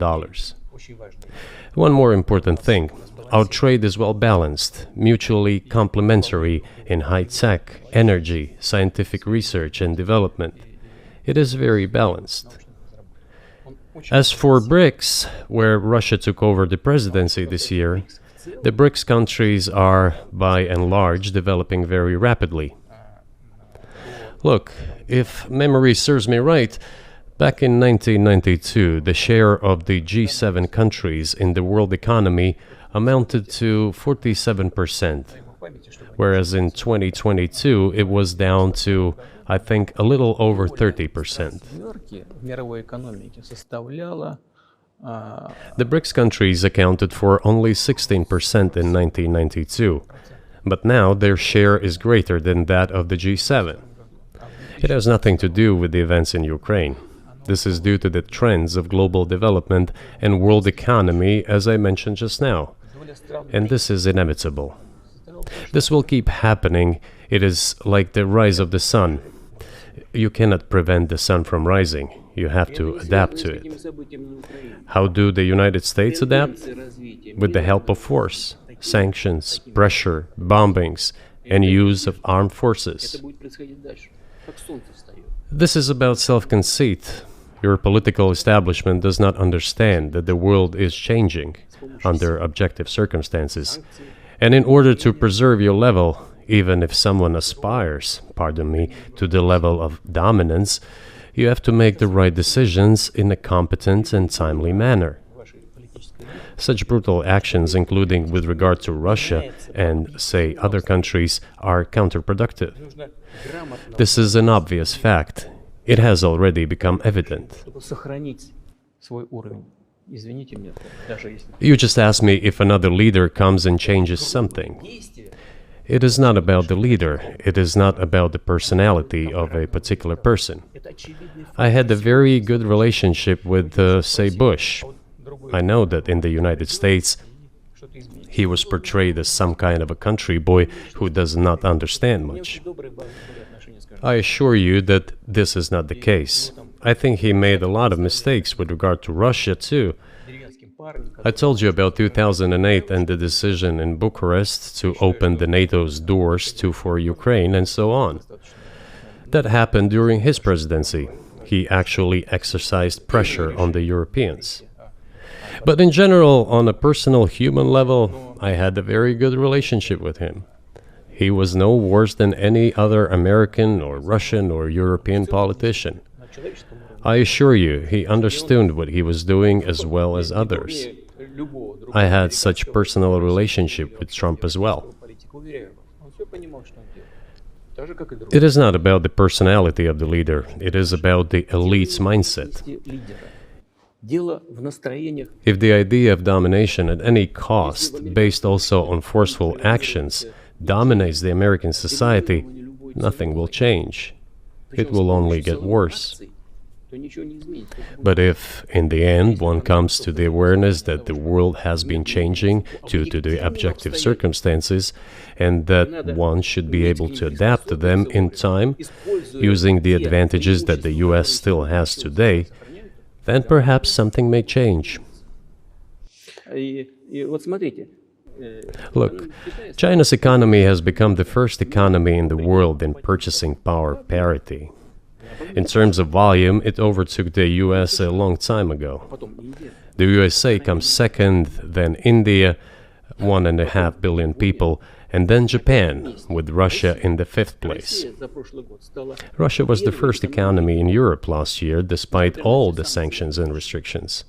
B: One more important thing. Our trade is well balanced, mutually complementary in high-tech, energy, scientific research and development. It is very balanced. As for BRICS, where Russia took over the presidency this year, the BRICS countries are, by and large, developing very rapidly. Look, if memory serves me right, back in 1992, the share of the G7 countries in the world economy amounted to 47%, whereas in 2022 it was down to, I think, a little over 30%. The BRICS countries accounted for only 16% in 1992, but now their share is greater than that of the G7. It has nothing to do with the events in Ukraine. This is due to the trends of global development and world economy, as I mentioned just now. And this is inevitable. This will keep happening. It is like the rise of the sun. You cannot prevent the sun from rising. You have to adapt to it. How do the United States adapt? With the help of force, sanctions, pressure, bombings, and use of armed forces. This is about self-conceit. Your political establishment does not understand that the world is changing under objective circumstances. And in order to preserve your level, even if someone aspires, pardon me, to the level of dominance, you have to make the right decisions in a competent and timely manner. Such brutal actions, including with regard to Russia and, say, other countries, are counterproductive. This is an obvious fact. It has already become evident. You just asked me if another leader comes and changes something. It is not about the leader. It is not about the personality of a particular person. I had a very good relationship with, say, Bush. I know that in the United States, he was portrayed as some kind of a country boy who does not understand much. I assure you that this is not the case. I think he made a lot of mistakes with regard to Russia, too. I told you about 2008 and the decision in Bucharest to open the NATO's doors for Ukraine and so on. That happened during his presidency. He actually exercised pressure on the Europeans. But in general, on a personal human level, I had a very good relationship with him. He was no worse than any other American or Russian or European politician. I assure you, he understood what he was doing as well as others. I had such personal relationship with Trump as well. It is not about the personality of the leader, it is about the elite's mindset. If the idea of domination at any cost, based also on forceful actions, dominates the American society, nothing will change. It will only get worse. But if, in the end, one comes to the awareness that the world has been changing due to the objective circumstances, and that one should be able to adapt to them in time, using the advantages that the US still has today, then perhaps something may change. Look, China's economy has become the first economy in the world in purchasing power parity. In terms of volume, it overtook the US a long time ago. The USA comes second, then India, 1.5 billion people, and then Japan, with Russia in the fifth place. Russia was the first economy in Europe last year, despite all the sanctions and restrictions.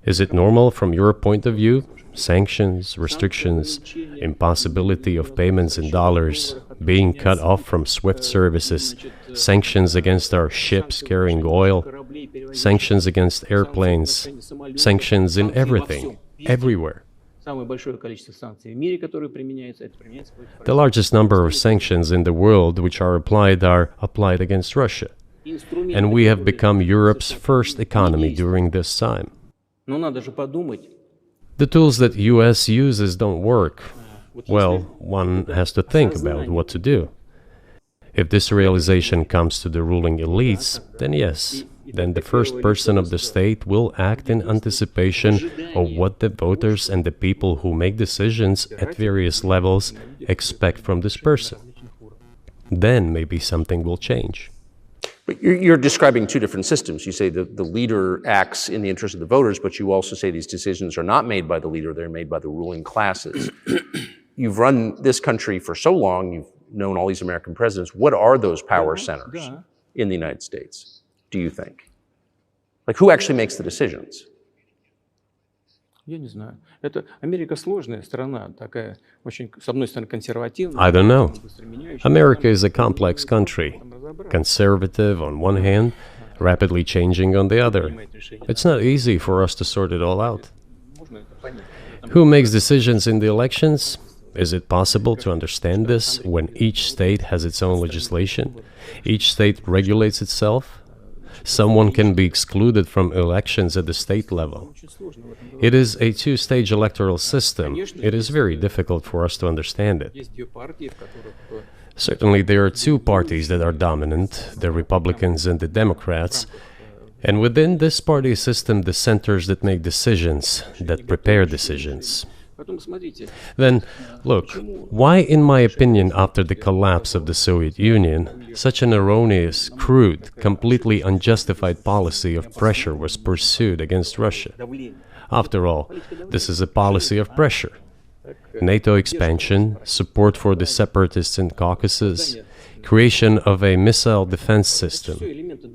B: Is it normal from your point of view? Sanctions, restrictions, impossibility of payments in dollars, being cut off from SWIFT services, sanctions against our ships carrying oil, sanctions against airplanes, sanctions in everything, everywhere. The largest number of sanctions in the world which are applied against Russia. And we have become Europe's first economy during this time. The tools that US uses don't work. Well, one has to think about what to do. If this realization comes to the ruling elites, then yes, then the first person of the state will act in anticipation of what the voters and the people who make decisions at various levels expect from this person. Then maybe something will change.
A: But you're describing two different systems. You say the leader acts in the interest of the voters, but you also say these decisions are not made by the leader, they're made by the ruling classes. You've run this country for so long, you've known all these American presidents. What are those power centers in the United States, do you think? Like, who actually makes the decisions?
B: I don't know. America is a complex country. Conservative on one hand, rapidly changing on the other. It's not easy for us to sort it all out. Who makes decisions in the elections? Is it possible to understand this when each state has its own legislation? Each state regulates itself? Someone can be excluded from elections at the state level. It is a two-stage electoral system. It is very difficult for us to understand it. Certainly, there are two parties that are dominant, the Republicans and the Democrats, and within this party system, the centers that make decisions, that prepare decisions. Then, look, why, in my opinion, after the collapse of the Soviet Union, such an erroneous, crude, completely unjustified policy of pressure was pursued against Russia? After all, this is a policy of pressure. NATO expansion, support for the separatists in Caucasus, creation of a missile defense system.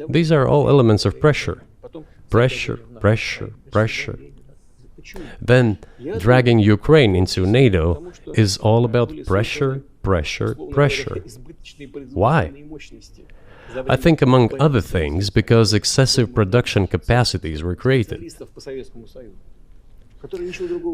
B: These are all elements of pressure. Pressure, pressure, pressure. Then, dragging Ukraine into NATO is all about pressure, pressure, pressure. Why? I think, among other things, because excessive production capacities were created.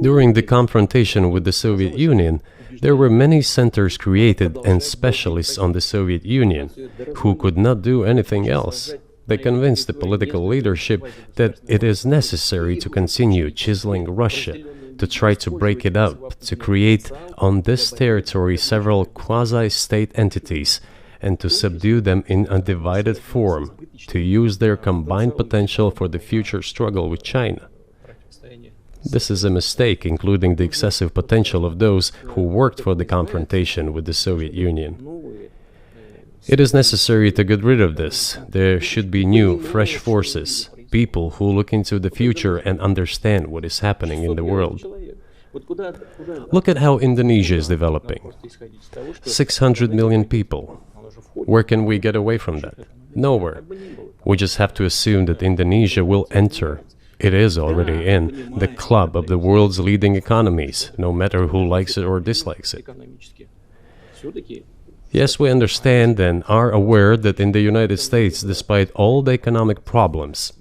B: During the confrontation with the Soviet Union, there were many centers created and specialists on the Soviet Union who could not do anything else. They convinced the political leadership that it is necessary to continue chiseling Russia, to try to break it up, to create on this territory several quasi-state entities, and to subdue them in a divided form, to use their combined potential for the future struggle with China. This is a mistake, including the excessive potential of those who worked for the confrontation with the Soviet Union. It is necessary to get rid of this. There should be new, fresh forces, people who look into the future and understand what is happening in the world. Look at how Indonesia is developing. 600 million people. Where can we get away from that? Nowhere. We just have to assume that Indonesia will enter. It is already in the club of the world's leading economies, no matter who likes it or dislikes it. Yes, we understand and are aware that in the United States, despite all the economic problems,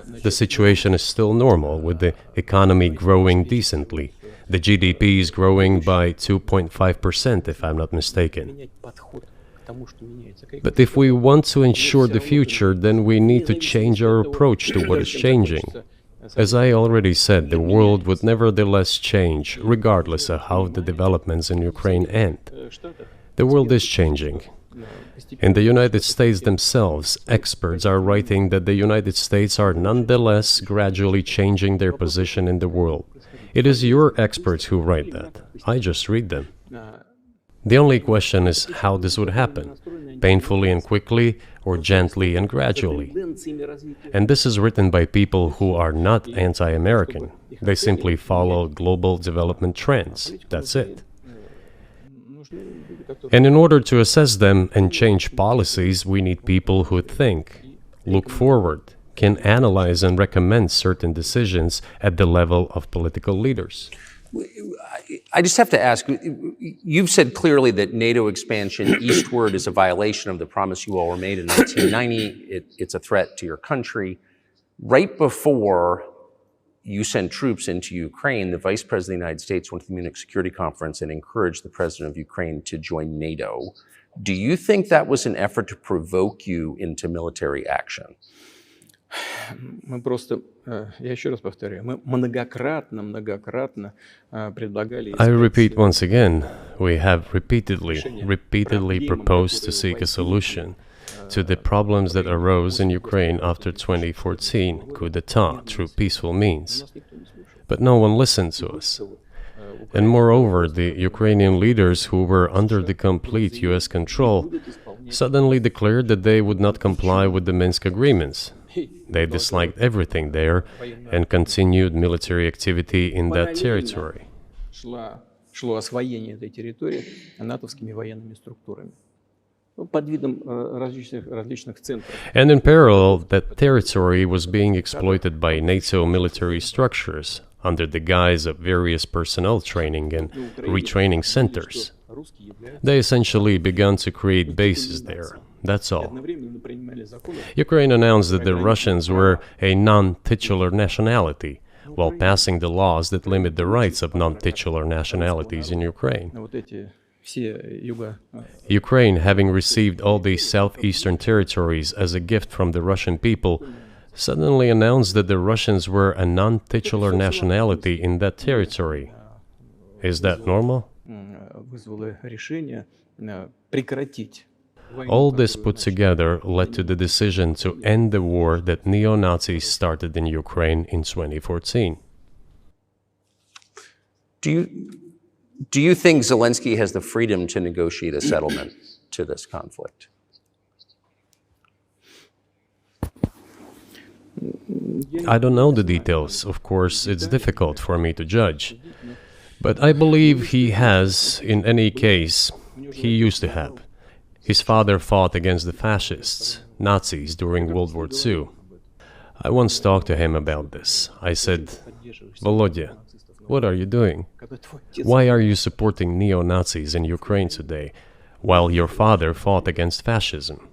B: the situation is still normal, with the economy growing decently. The GDP is growing by 2.5%, if I'm not mistaken. But if we want to ensure the future, then we need to change our approach to what is changing. As I already said, the world would nevertheless change, regardless of how the developments in Ukraine end. The world is changing. In the United States themselves, experts are writing that the United States are nonetheless gradually changing their position in the world. It is your experts who write that. I just read them. The only question is how this would happen, painfully and quickly, or gently and gradually. And this is written by people who are not anti-American. They simply follow global development trends. That's it. And in order to assess them and change policies, we need people who think, look forward, can analyze and recommend certain decisions at the level of political leaders.
A: I just have to ask, you've said clearly that NATO expansion eastward is a violation of the promise you all were made in 1990. It's a threat to your country. Right before you sent troops into Ukraine, the Vice President of the United States went to the Munich Security Conference and encouraged the President of Ukraine to join NATO. Do you think that was an effort to provoke you into military action?
C: Мы просто, я еще раз повторяю, мы многократно предлагали...
B: I repeat once again, we have repeatedly proposed to seek a solution to the problems that arose in Ukraine after 2014 coup d'etat through peaceful means. But no one listened to us. And moreover, the Ukrainian leaders who were under the complete US control suddenly declared that they would not comply with the Minsk agreements. They disliked everything there and continued military activity in that territory.
C: Шло освоение этой территории натовскими военными структурами под видом различных центров.
B: And in parallel, that territory was being exploited by NATO military structures under the guise of various personnel training and retraining centers. They essentially began to create bases there. That's all. Ukraine announced that the Russians were a non-titular nationality, while passing the laws that limit the rights of non-titular nationalities in Ukraine. Ukraine, having received all these southeastern territories as a gift from the Russian people, suddenly announced that the Russians were a non-titular nationality in that territory. Is that normal? All this put together led to the decision to end the war that neo-Nazis started in Ukraine in 2014.
A: Do you think Zelensky has the freedom to negotiate a settlement to this conflict?
B: I don't know the details. Of course, it's difficult for me to judge. But I believe he has, in any case, he used to have. His father fought against the fascists, Nazis, during World War II. I once talked to him about this. I said, Volodya, what are you doing? Why are you supporting neo-Nazis in Ukraine today, while your father fought against fascism?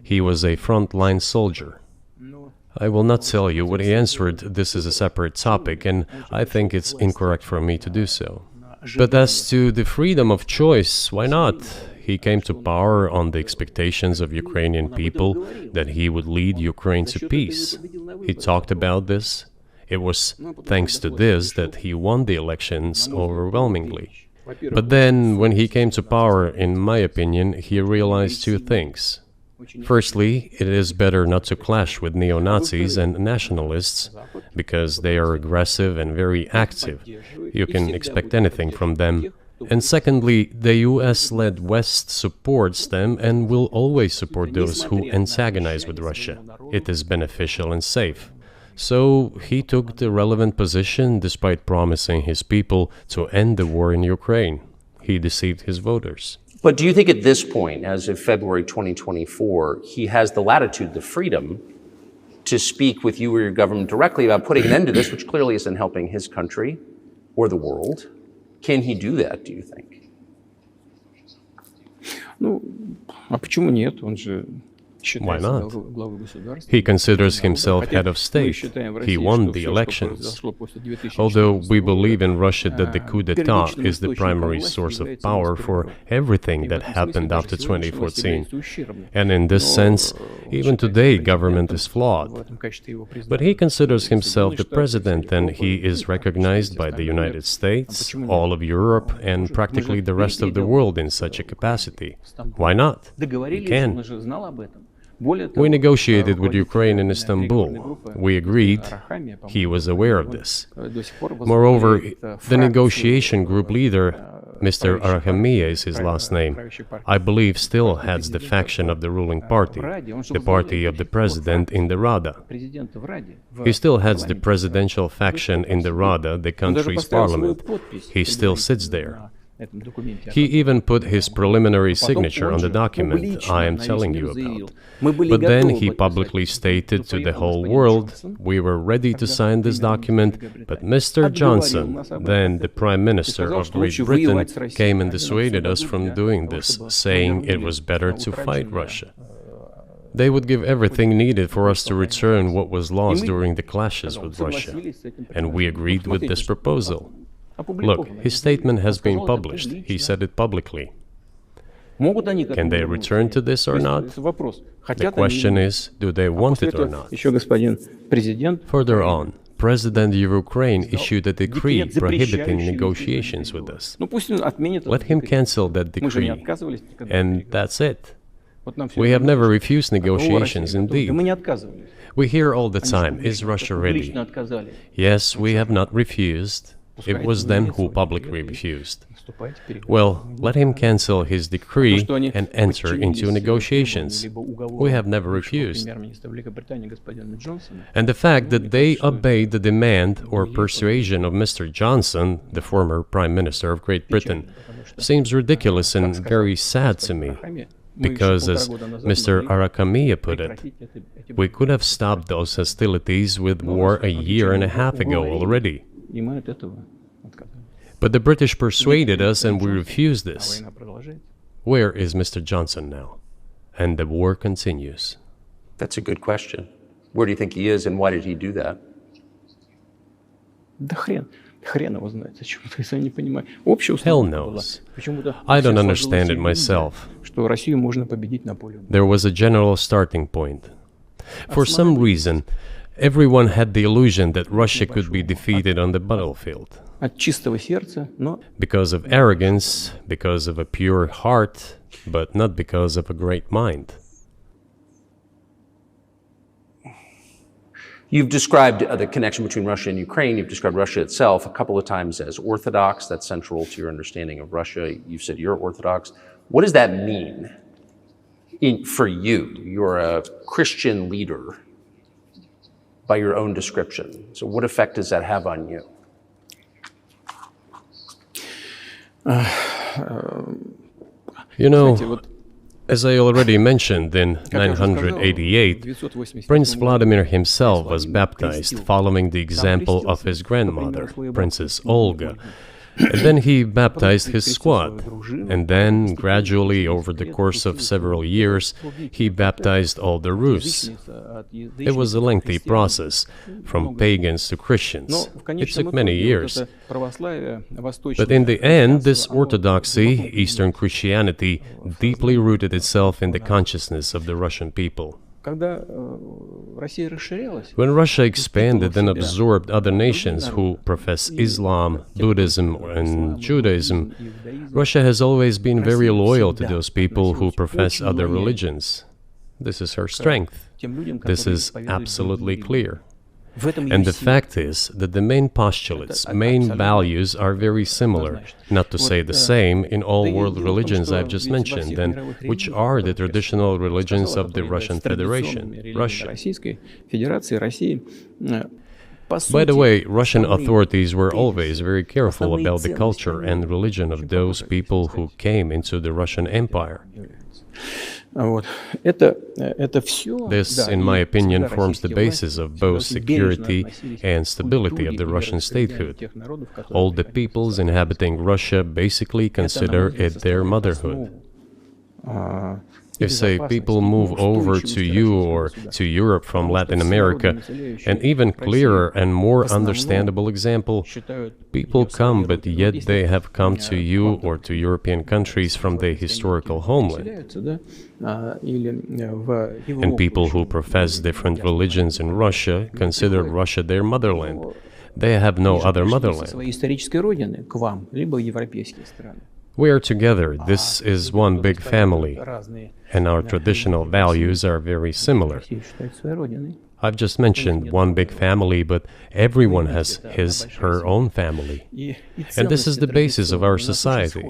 B: He was a front-line soldier. I will not tell you what he answered. This is a separate topic, and I think it's incorrect for me to do so. But as to the freedom of choice, why not? He came to power on the expectations of Ukrainian people that he would lead Ukraine to peace. He talked about this. It was thanks to this that he won the elections overwhelmingly. But then, when he came to power, in my opinion, he realized two things. Firstly, it is better not to clash with neo-Nazis and nationalists, because they are aggressive and very active. You can expect anything from them. And secondly, the US-led West supports them and will always support those who antagonize with Russia. It is beneficial and safe. So he took the relevant position despite promising his people to end the war in Ukraine. He deceived his voters.
A: But do you think at this point, as of February 2024, he has the latitude, the freedom to speak with you or your government directly about putting an end to this, which clearly isn't helping his country or the world? Can he do that, do you think?
C: Ну, а почему нет? Он же
B: Why not? He considers himself head of state. He won the elections. Although we believe in Russia that the coup d'etat is the primary source of power for everything that happened after 2014. And in this sense, even today, government is flawed. But he considers himself the president, and he is recognized by the United States, all of Europe, and practically the rest of the world in such a capacity. Why not? He can. We negotiated with Ukraine in Istanbul. We agreed. He was aware of this. Moreover, the negotiation group leader, Mr. Arahamiya is his last name, I believe still heads the faction of the ruling party, the party of the president in the Rada. He still heads the presidential faction in the Rada, the country's parliament. He still sits there. He even put his preliminary signature on the document I am telling you about. But then he publicly stated to the whole world, we were ready to sign this document, but Mr. Johnson, then the Prime Minister of Great Britain, came and dissuaded us from doing this, saying it was better to fight Russia. They would give everything needed for us to return what was lost during the clashes with Russia. And we agreed with this proposal. Look, his statement has been published. He said it publicly. Can they return to this or not? The question is, do they want it or not? Further on, President of Ukraine issued a decree prohibiting negotiations with us. Let him cancel that decree, and that's it. We have never refused negotiations, indeed. We hear all the time, is Russia ready? Yes, we have not refused. It was them who publicly refused. Well, let him cancel his decree and enter into negotiations. We have never refused. And the fact that they obeyed the demand or persuasion of Mr. Johnson, the former Prime Minister of Great Britain, seems ridiculous and very sad to me. Because, as Mr. Arahamiya put it, we could have stopped those hostilities with war a year and a half ago already. But the British persuaded us and we refused this. Where is Mr. Johnson now? And the war continues.
A: That's a good question. Where do you think he is and why did he do that?
B: Hell knows. I don't understand it myself. There was a general starting point. For some reason, everyone had the illusion that Russia could be defeated on the battlefield. Because of arrogance, because of a pure heart, but not because of a great mind.
A: You've described the connection between Russia and Ukraine. You've described Russia itself a couple of times as orthodox. That's central to your understanding of Russia. You've said you're orthodox. What does that mean for you? You're a Christian leader by your own description. So what effect does that have on you?
B: You know, as I already mentioned, in 988, Prince Vladimir himself was baptized following the example of his grandmother, Princess Olga. And then he baptized his squad, and then, gradually, over the course of several years, he baptized all the Rus. It was a lengthy process, from pagans to Christians. It took many years. But in the end, this orthodoxy, Eastern Christianity, deeply rooted itself in the consciousness of the Russian people. When Russia expanded and absorbed other nations who profess Islam, Buddhism, and Judaism, Russia has always been very loyal to those people who profess other religions. This is her strength. This is absolutely clear. And the fact is that the main postulates, main values are very similar, not to say the same, in all world religions I've just mentioned, and which are the traditional religions of the Russian Federation, Russia. By the way, Russian authorities were always very careful about the culture and religion of those people who came into the Russian Empire. This, in my opinion, forms the basis of both security and stability of the Russian statehood. All the peoples inhabiting Russia basically consider it their motherhood. If, say, people move over to you or to Europe from Latin America, an even clearer and more understandable example, people come, but yet they have come to you or to European countries from their historical homeland. And people who profess different religions in Russia consider Russia their motherland. They have no other motherland. We are together. This is one big family, and our traditional values are very similar. I've just mentioned one big family, but everyone has his, her own family. And this is the basis of our society.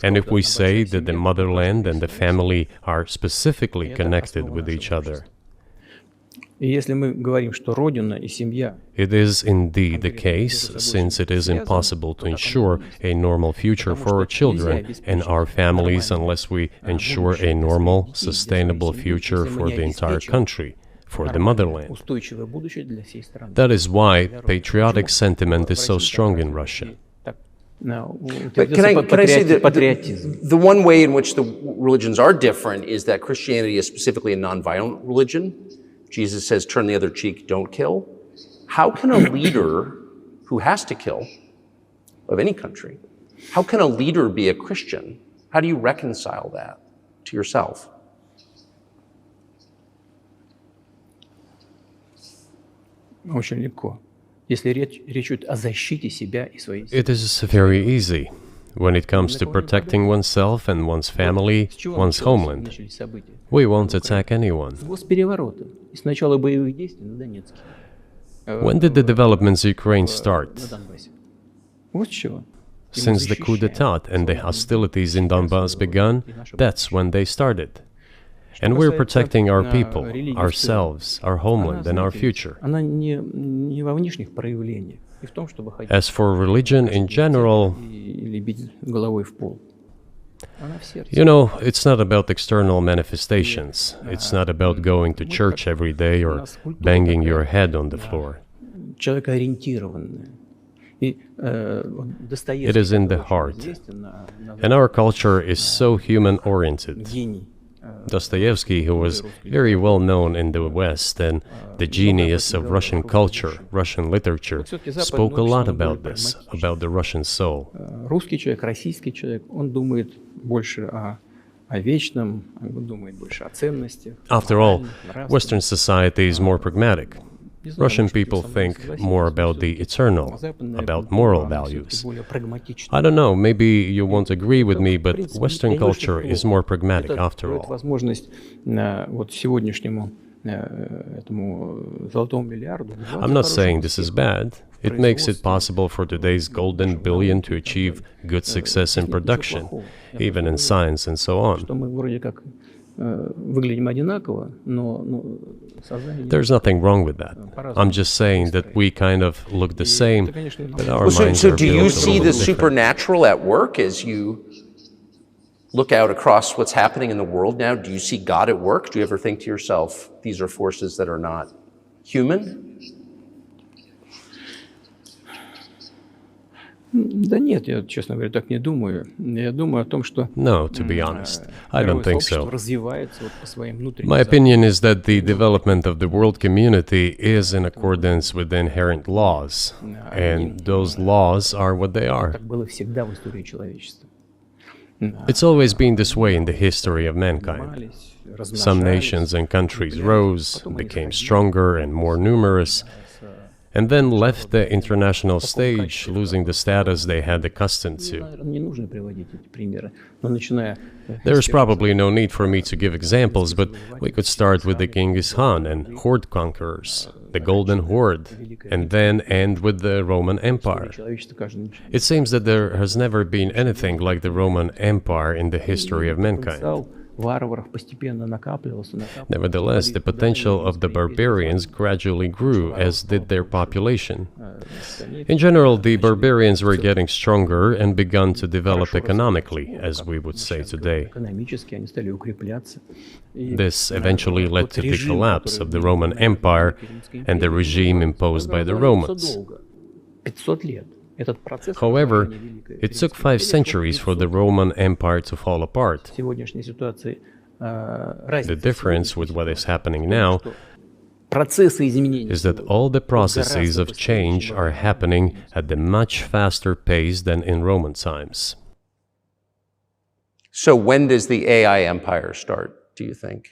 B: And if we say that the motherland and the family are specifically connected with each other, it is indeed the case, since it is impossible to ensure a normal future for our children and our families unless we ensure a normal, sustainable future for the entire country, for the motherland. That is why patriotic sentiment is so strong in Russia.
A: But can I say that the one way in which the religions are different is that Christianity is specifically a nonviolent religion. Jesus says, turn the other cheek, don't kill. How can a leader who has to kill, of any country, how can a leader be a Christian? How do you reconcile that to yourself?
B: It is very easy when it comes to protecting oneself and one's family, one's homeland. We won't attack anyone. When did the developments in Ukraine start? Since the coup d'etat and the hostilities in Donbass began, that's when they started. And we're protecting our people, ourselves, our homeland, and our future. As for religion in general, you know, it's not about external manifestations. It's not about going to church every day or banging your head on the floor. It is in the heart. And our culture is so human-oriented. Dostoevsky, who was very well known in the West and the genius of Russian culture, Russian literature, spoke a lot about this, about the Russian soul. After all, Western society is more pragmatic. Russian people think more about the eternal, about moral values. I don't know, maybe you won't agree with me, but Western culture is more pragmatic after all. I'm not saying this is bad. It makes it possible for today's golden billion to achieve good success in production, even in science and so on. There's nothing wrong with that. I'm just saying that we kind of look the same, but our minds are
A: So do you
B: built a
A: see
B: little
A: the
B: different.
A: supernatural at work as you look out across what's happening in the world now? Do you see God at work? Do you ever think to yourself, these are forces that are not human?
B: No, to be honest, I don't think so. My opinion is that the development of the world community is in accordance with the inherent laws, and those laws are what they are. It's always been this way in the history of mankind. Some nations and countries rose, became stronger and more numerous, and then left the international stage, losing the status they had accustomed to. There's probably no need for me to give examples, but we could start with the Genghis Khan and horde conquerors, the Golden Horde, and then end with the Roman Empire. It seems that there has never been anything like the Roman Empire in the history of mankind. Nevertheless, the potential of the barbarians gradually grew, as did their population. In general, the barbarians were getting stronger and begun to develop economically, as we would say today. This eventually led to the collapse of the Roman Empire and the regime imposed by the Romans.
C: Этот процесс,
B: However, it took 5 centuries for the Roman Empire to fall apart.
C: в сегодняшней ситуации
B: The difference with what is happening now
C: процессы изменений
B: is that all the processes of change are happening at a much faster pace than in Roman times.
A: So when does the AI empire start, do you think?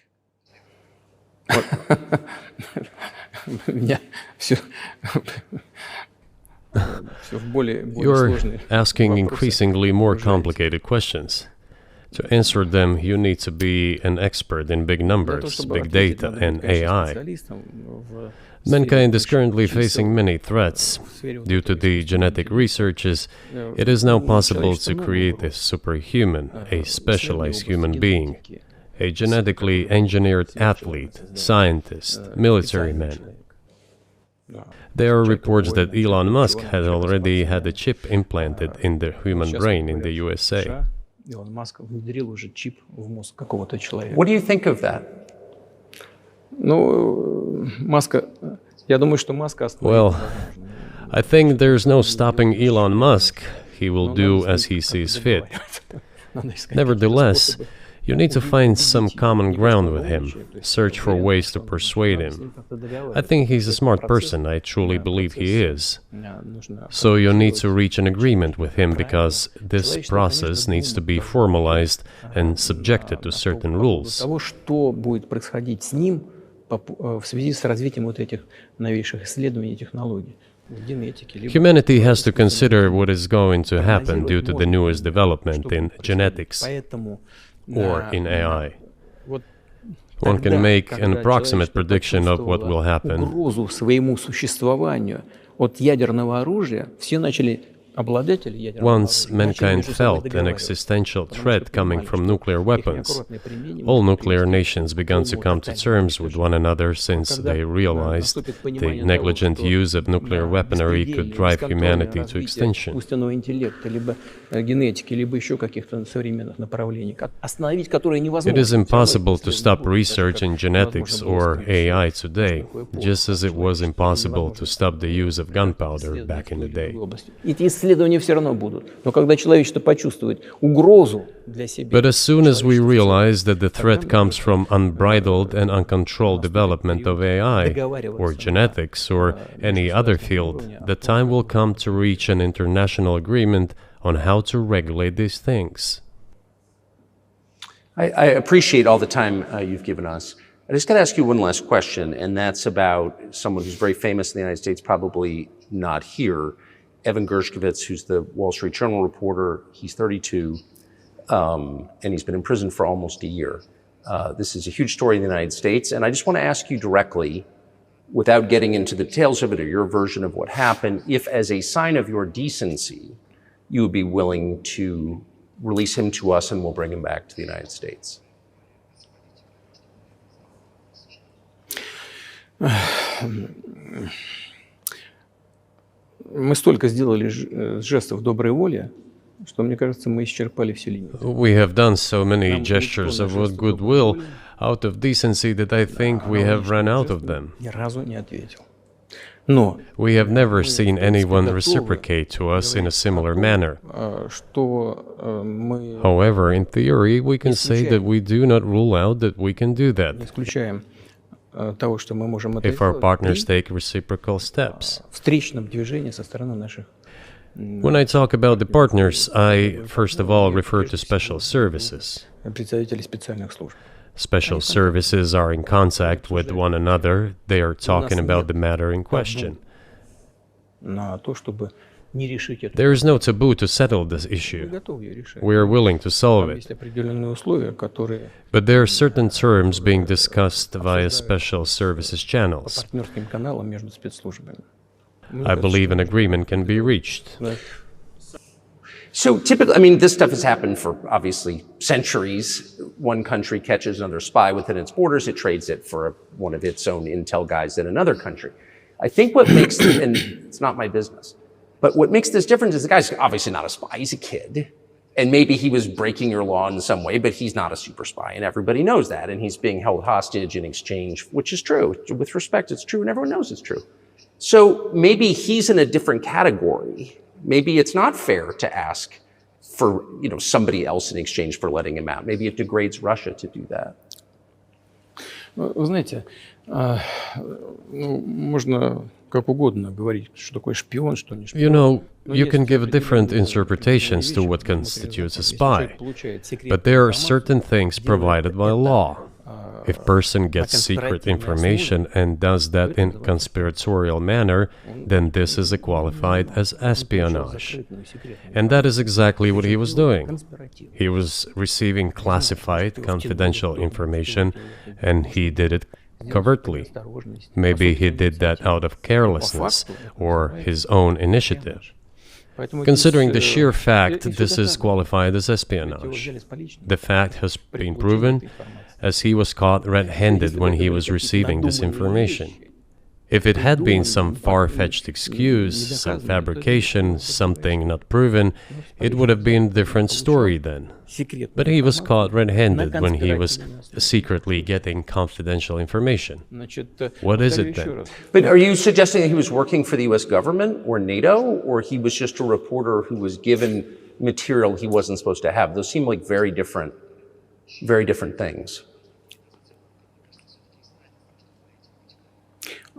C: У меня всё в более
B: You're
C: сложные
B: asking
C: вопросы.
B: increasingly more complicated questions. To answer them, you need to be an expert in big
C: Для того,
B: numbers,
C: чтобы
B: big
C: ответить
B: data,
C: надо
B: and
C: быть, конечно,
B: AI.
C: специалистом в
B: Mankind is
C: сфере
B: currently
C: чисел.
B: facing many threats. Due to the genetic researches, it is now possible to create a superhuman, a specialized human being, a genetically engineered athlete, scientist, military man. There are reports that Elon Musk had already had a chip implanted in the human brain in the USA.
C: Илон Маск внедрил уже чип в мозг какого-то человека.
A: What do you think of that?
C: Ну, Маска, я думаю, что Маска остановить
B: Well,
C: невозможно.
B: I think there's no stopping Elon Musk. He will do as he sees fit.
C: Надо искать
B: Nevertheless,
C: способы
B: you need to find some common ground with him, search for ways to persuade him. I think he's a smart person, I truly believe he is.
C: нужно
B: So you need to reach an agreement with him because this process needs to be formalized and subjected to certain rules.
C: того, что будет происходить с ним в связи с развитием вот этих новейших исследований и технологий в генетике. либо
B: Humanity has to consider what is going to happen due to the newest development in genetics
C: Поэтому
B: or in AI.
C: вот
B: One
C: тогда,
B: can make
C: когда
B: an approximate
C: человечество
B: prediction of what will
C: почувствовало
B: happen.
C: угрозу своему существованию от ядерного оружия, все начали обладатели ядерного
B: Once
C: оружия начали
B: mankind
C: между собой
B: felt an
C: договариваться.
B: existential
C: Потому
B: threat
C: что
B: coming
C: понимали,
B: from
C: что
B: nuclear
C: их
B: weapons,
C: неаккуратное применение
B: all
C: может
B: nuclear
C: привести
B: nations began to
C: к
B: come to
C: полному
B: terms with one another since
C: Когда
B: they realized
C: наступит
B: the
C: понимание
B: negligent
C: того,
B: use of
C: что,
B: nuclear
C: да,
B: weaponry
C: беспредельное,
B: could drive
C: бесконтрольное
B: humanity to
C: развитие
B: extinction.
C: искусственного интеллекта, либо генетики, либо еще каких-то современных направлений, остановить которые невозможно.
B: It is
C: Всё равно
B: impossible to
C: исследования
B: stop
C: будут,
B: research in
C: так же, как
B: genetics
C: невозможно было
B: or
C: остановить
B: AI
C: всё,
B: today,
C: что такое эпоха,
B: just as it was
C: человечество,
B: impossible to
C: невозможно
B: stop the use of gunpowder
C: исследовать
B: back in the
C: в
B: day.
C: любой области. Эти исследования все равно будут. Но когда человечество почувствует угрозу для себя,
B: But as soon as we
C: человечество
B: realize that the threat comes from unbridled and uncontrolled development of AI, or genetics, or any other field, the time will come to reach an international agreement on how to regulate these things.
A: I appreciate all the time you've given us. I just got to ask you one last question, and that's about someone who's very famous in the United States, probably not here, Evan Gershkovich, who's the Wall Street Journal reporter. He's 32, and he's been in prison for almost a year. This is a huge story in the United States, and I just want to ask you directly, without getting into the details of it or your version of what happened, if as a sign of your decency, you would be willing to release him to us and we'll bring him back to the United States.
C: Мы столько сделали жестов доброй воли, что, мне кажется, мы исчерпали все лимиты.
B: We have done so many gestures of goodwill out of decency that I think we have run out of them.
C: Ни разу не ответил. Но
B: We have never seen anyone reciprocate to us in a similar manner.
C: что мы
B: However, in theory, we can say that we do not rule out that we can do
C: не
B: that
C: исключаем того, что мы можем это
B: if our
C: сделать
B: partners
C: при
B: take reciprocal steps.
C: встречном движении со стороны наших
B: When I talk about the partners, I first of all refer to special services.
C: представителей специальных служб.
B: Special services are in contact with one another. They are talking about the matter in question.
C: На то, чтобы не решить это.
B: There is no taboo to settle this
C: Мы
B: issue.
C: готовы ее решать.
B: We are willing to solve
C: Там
B: it.
C: есть определенные условия, которые
B: But there are certain terms being discussed via special services
C: по
B: channels.
C: партнерским каналам между спецслужбами.
B: I believe an agreement can be reached.
C: Да.
A: So typically, I mean, this stuff has happened for obviously centuries. One country catches another spy within its borders, it trades it for one of its own intel guys in another country. I think what makes, and it's not my business, but what makes this different is the guy's obviously not a spy, he's a kid. And maybe he was breaking your law in some way, but he's not a super spy, and everybody knows that. And he's being held hostage in exchange, which is true. With respect, it's true, and everyone knows it's true. So maybe he's in a different category maybe it's not fair to ask for somebody else in exchange for letting him out. Maybe it degrades Russia to do that.
C: Вы знаете, можно как угодно говорить, что такое шпион, что не шпион.
B: You know, you can give different interpretations to what constitutes a spy, but there are certain things provided by law. If a person gets secret information and does that in a conspiratorial manner, then this is qualified as espionage. And that is exactly what he was doing. He was receiving classified, confidential information, and he did it covertly. Maybe he did that out of carelessness or his own initiative. Considering the sheer fact, this is qualified as espionage. The fact has been proven, as he was caught red-handed when he was receiving this information. If it had been some far-fetched excuse, some fabrication, something not proven, it would have been a different story then. But he was caught red-handed when he was secretly getting confidential information. What is it then?
A: But are you suggesting that he was working for the US government or NATO, or he was just a reporter who was given material he wasn't supposed to have? Those seem like very different things.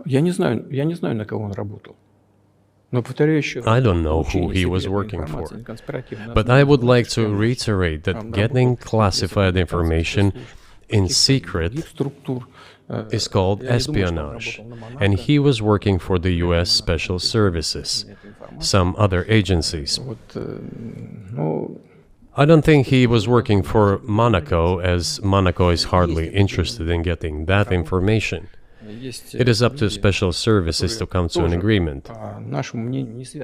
C: Я не знаю, на кого он работал. Но повторяю еще.
B: I don't know who he was working for. But I would like to reiterate that getting classified information in secret is called espionage, and he was working for the US Special Services, some other agencies. I don't think he was working for Monaco, as Monaco is hardly interested in getting that information. It is up to special services to come to an agreement.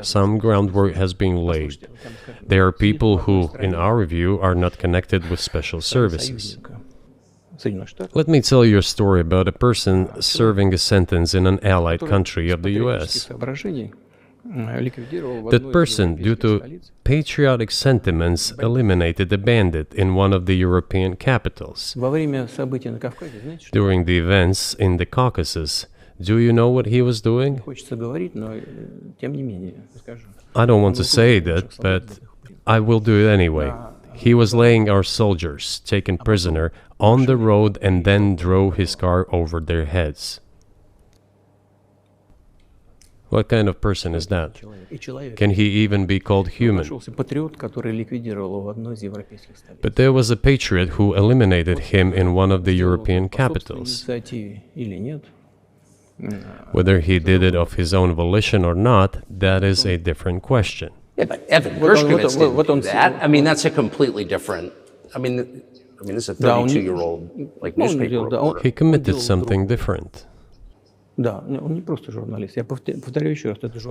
B: Some groundwork has been laid. There are people who, in our view, are not connected with special services. Let me tell you a story about a person serving a sentence in an allied country of the US. That person, due to patriotic sentiments, eliminated a bandit in one of the European capitals. During the events in the Caucasus, do you know what he was doing? I don't want to say that, but I will do it anyway. He was laying our soldiers, taken prisoner, on the road and then drove his car over their heads. What kind of person is that? Can he even be called human? But there was a patriot who eliminated him in one of the European capitals. Whether he did it of his own volition or not, that is a different question.
A: Yeah, but Evan Gershkovich didn't do that. I mean, that's a completely different. I mean, this is a 32-year-old newspaper reporter.
B: He committed something different.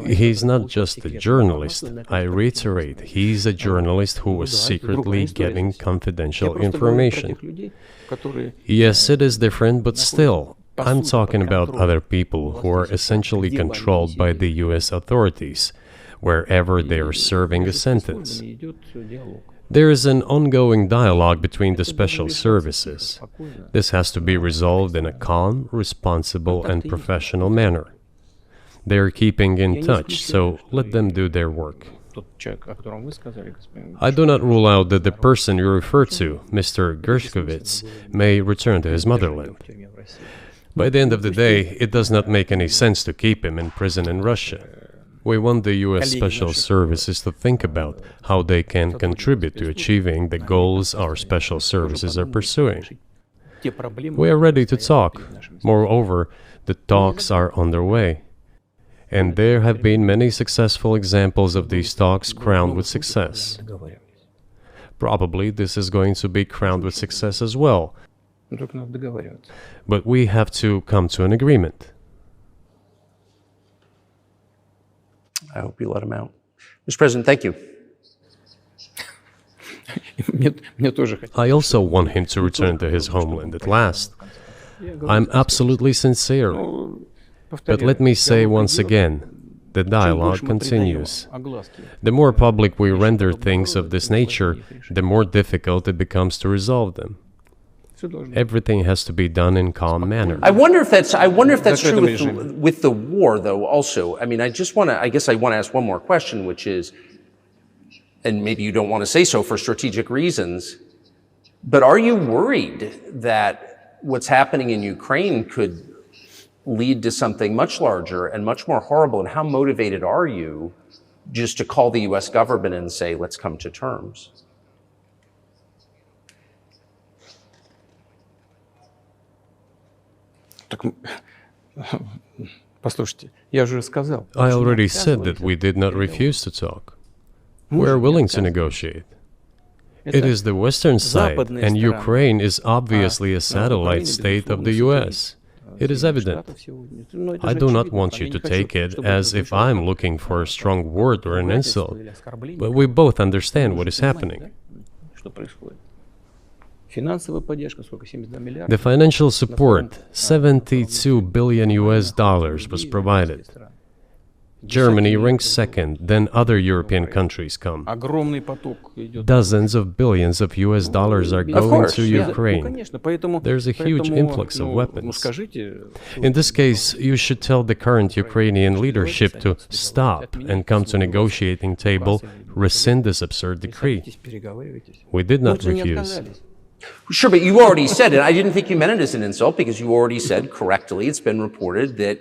B: He's not just a journalist. I reiterate, he's a journalist who was secretly getting confidential information. Yes, it is different, but still, I'm talking about other people who are essentially controlled by the US authorities, wherever they are serving a sentence. There is an ongoing dialogue between the special services. This has to be resolved in a calm, responsible, and professional manner. They are keeping in touch, so let them do their work. I do not rule out that the person you refer to, Mr. Gershkovich, may return to his motherland. By the end of the day, it does not make any sense to keep him in prison in Russia. We want the US Special Services to think about how they can contribute to achieving the goals our special services are pursuing. We are ready to talk. Moreover, the talks are underway. And there have been many successful examples of these talks crowned with success. Probably this is going to be crowned with success as well. But we have to come to an agreement.
A: I hope you let him out. Mr. President, thank you.
B: I also want him to return to his homeland at last. I'm absolutely sincere. But let me say once again, the dialogue continues. The more public we render things of this nature, the more difficult it becomes to resolve them. Everything has to be done in calm manner.
A: I wonder if that's true with the war, though. Also, I mean, I guess I want to ask one more question, which is, and maybe you don't want to say so for strategic reasons, but are you worried that what's happening in Ukraine could lead to something much larger and much more horrible? And how motivated are you just to call the U.S. government and say, let's come to terms?
B: I already said that we did not refuse to talk. We are willing to negotiate. It is the Western side, and Ukraine is obviously a satellite state of the US. It is evident. I do not want you to take it as if I'm looking for a strong word or an insult, but we both understand what is happening. The financial support, 72 billion US dollars, was provided. Germany ranks second, then other European countries come. Dozens of billions of US dollars are going to Ukraine. There's a huge influx of weapons. In this case, you should tell the current Ukrainian leadership to stop and come to negotiating table, rescind this absurd decree. We did not refuse.
A: Sure, but you already said it. I didn't think you meant it as an insult, because you already said correctly, it's been reported that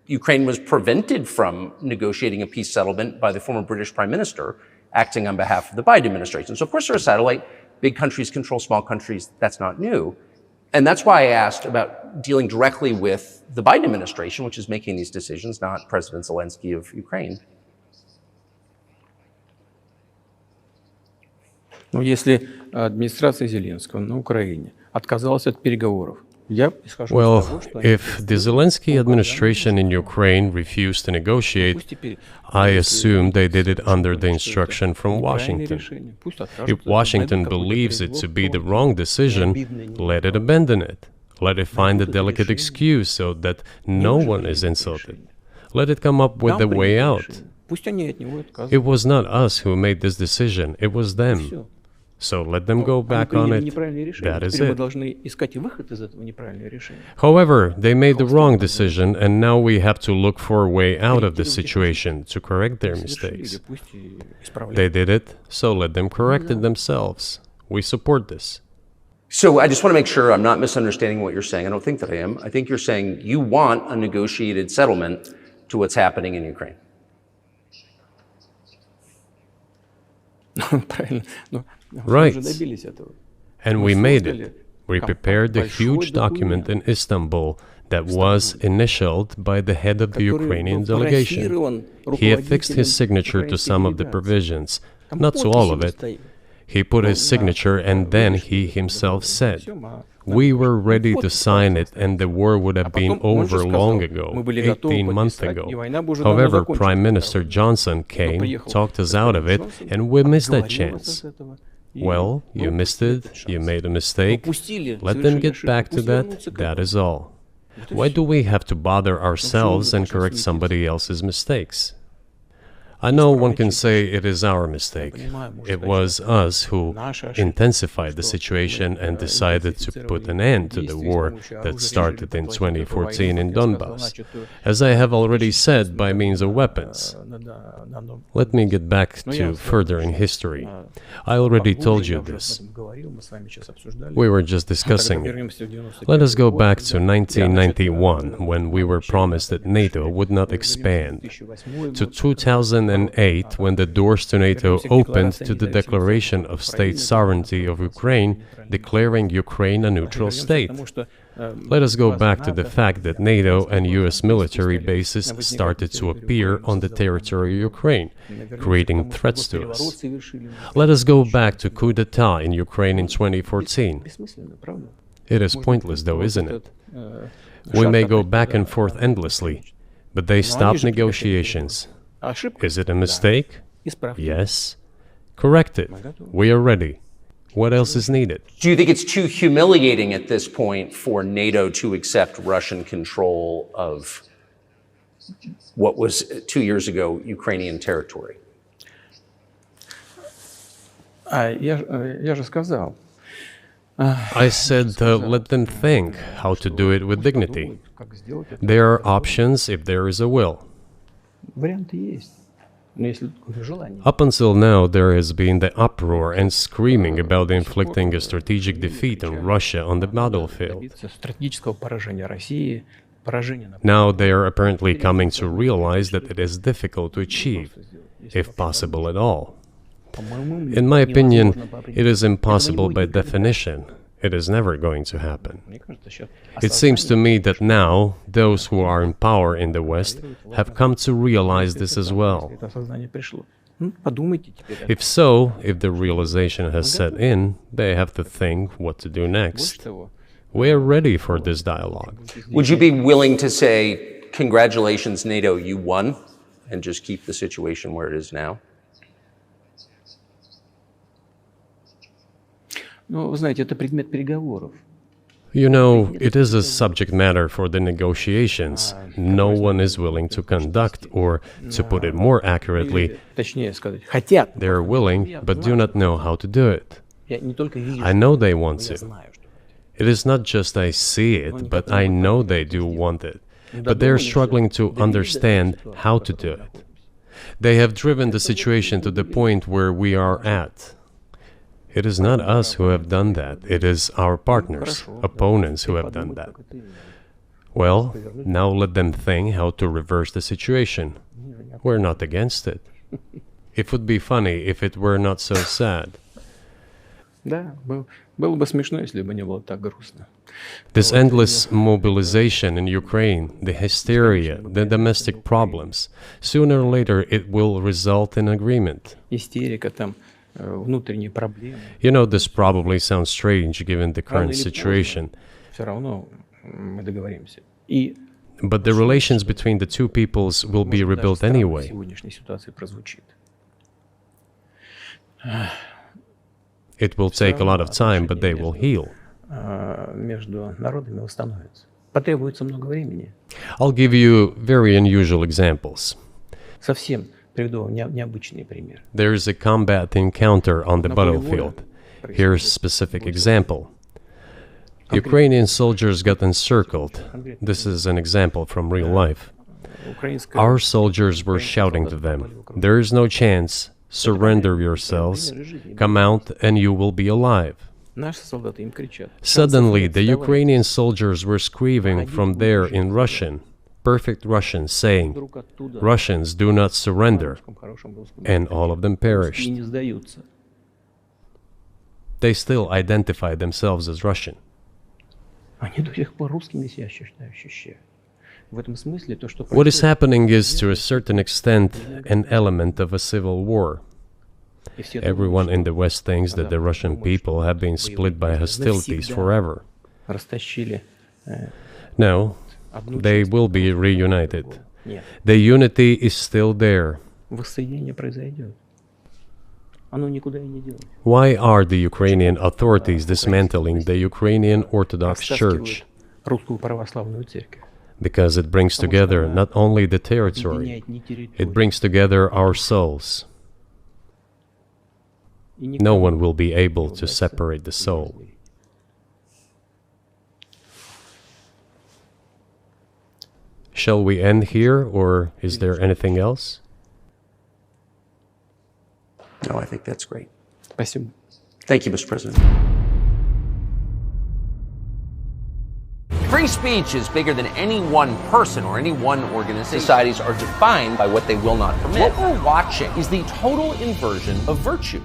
A: Ukraine was prevented from negotiating a peace settlement by the former British Prime Minister acting on behalf of the Biden administration. So of course they're a satellite. Big countries control small countries. That's not new. And that's why I asked about dealing directly with the Biden administration, which is making these decisions, not President Zelensky of Ukraine.
C: Если администрация Зеленского на Украине отказалась от переговоров,
B: well, if the Zelensky administration in Ukraine refused to negotiate, I assume they did it under the instruction from Washington. If Washington believes it to be the wrong decision, let it abandon it. Let it find a delicate excuse so that no one is insulted. Let it come up with a way out. It was not us who made this decision, it was them. So let them go back on it. That is it. However, they made the wrong decision, and now we have to look for a way out of the situation to correct their mistakes. They did it, so let them correct it themselves. We support this.
A: So I just want to make sure I'm not misunderstanding what you're saying. I don't think that I am. I think you're saying you want a negotiated settlement to what's happening in Ukraine.
B: Right. And we made it. We prepared a huge document in Istanbul that was initialed by the head of the Ukrainian delegation. He affixed his signature to some of the provisions, not to all of it. He put his signature, and then he himself said, "We were ready to sign it, and the war would have been over long ago, 18 months ago. However, Prime Minister Johnson came, talked us out of it, and we missed that chance." Well, you missed it, you made a mistake. Let them get back to that, that is all. Why do we have to bother ourselves and correct somebody else's mistakes? I know one can say it is our mistake. It was us who intensified the situation and decided to put an end to the war that started in 2014 in Donbass, as I have already said, by means of weapons. Let me get back to furthering history. I already told you this. We were just discussing it. Let us go back to 1991, when we were promised that NATO would not expand, to 2008, when the doors to NATO opened to the declaration of state sovereignty of Ukraine, declaring Ukraine a neutral state. Let us go back to the fact that NATO and US military bases started to appear on the territory of Ukraine, creating threats to us. Let us go back to coup d'etat in Ukraine in 2014. It is pointless though, isn't it? We may go back and forth endlessly, but they stopped negotiations. Is it a mistake? Yes. Correct it. We are ready. What else is needed?
A: Do you think it's too humiliating at this point for NATO to accept Russian control of what was 2 years ago Ukrainian territory?
C: Я же сказал,
B: I said, let them think how to do it with dignity. There are options if there is a will.
C: Варианты есть. Но если желание.
B: Up until now, there has been the uproar and screaming about inflicting a strategic defeat on Russia on the battlefield.
C: Стратегического поражения России, поражения на.
B: Now they are apparently coming to realize that it is difficult to achieve, if possible at all. In my opinion, it is impossible by definition. It is never going to happen. It seems to me that now, those who are in power in the West have come to realize this as well. If so, if the realization has set in, they have to think what to do next. We are ready for this dialogue.
A: Would you be willing to say, congratulations, NATO, you won, and just keep the situation where it is now?
C: Ну, вы знаете, это предмет переговоров.
B: You know, it is a subject matter for the negotiations. No one is willing to conduct, or, to put it more accurately,
C: Точнее сказать, хотят.
B: they are willing, but do not know how to do it.
C: Я не только вижу,
B: I know they want
C: я
B: to.
C: знаю, что.
B: It is not just I see it, but I know they do want it. But they are struggling to understand how to do it. They have driven the situation to the point where we are at. It is not us who have done that. It is our partners, opponents who have done that. Well, now let them think how to reverse the situation. We're not against it. It would be funny if it were not so sad.
C: Да, было бы смешно, если бы не было так грустно.
B: This endless mobilization in Ukraine, the hysteria, the domestic problems, sooner or later it will result in agreement.
C: Истерика, там, внутренние проблемы.
B: You know, this probably sounds strange given the current situation,
C: Все равно мы договоримся. И
B: but the relations between the two peoples will be rebuilt anyway.
C: в сегодняшней ситуации прозвучит.
B: It will take a lot of time, but they will heal.
C: Между народами восстановится. Потребуется много времени.
B: I'll give you very unusual examples.
C: Совсем приведу вам необычный пример.
B: There is a combat encounter on the battlefield. Here's a specific example. Ukrainian soldiers got encircled. This is an example from real life. Our soldiers were shouting to them, "There is no chance. Surrender yourselves. Come out and you will be alive."
C: Наши солдаты им кричат.
B: Suddenly, the Ukrainian soldiers were screaming from there in Russian, perfect Russian, saying,
C: Вдруг оттуда
B: "Russians, do not surrender."
C: хорошем русском
B: And all of them
C: и
B: perished.
C: не сдаются.
B: They still identify themselves as Russian.
C: Они до сих пор русскими себя ощущают. В этом смысле то, что
B: What is happening is, to a certain extent, an element of a civil war. Everyone in the West thinks that the Russian people have been split by hostilities forever.
C: растащили.
B: No, they will be reunited.
C: Нет,
B: The unity is still there.
C: воссоединение произойдет. Оно никуда и не делось.
B: Why are the Ukrainian authorities dismantling the Ukrainian Orthodox Church?
C: Русскую православную церковь.
B: Because it brings together not only the territory,
C: Объединяет не территорию.
B: it brings together our souls.
C: И
B: No
C: никому
B: one will be able
C: не
B: to
C: удастся
B: separate the soul.
C: разделить.
B: Shall we end here, or is there anything else?
A: No, I think that's great.
C: Спасибо.
A: Thank you, Mr. President. Free speech is bigger than any one person or any one organization. Societies are defined by what they will not permit. What we're watching is the total inversion of virtue.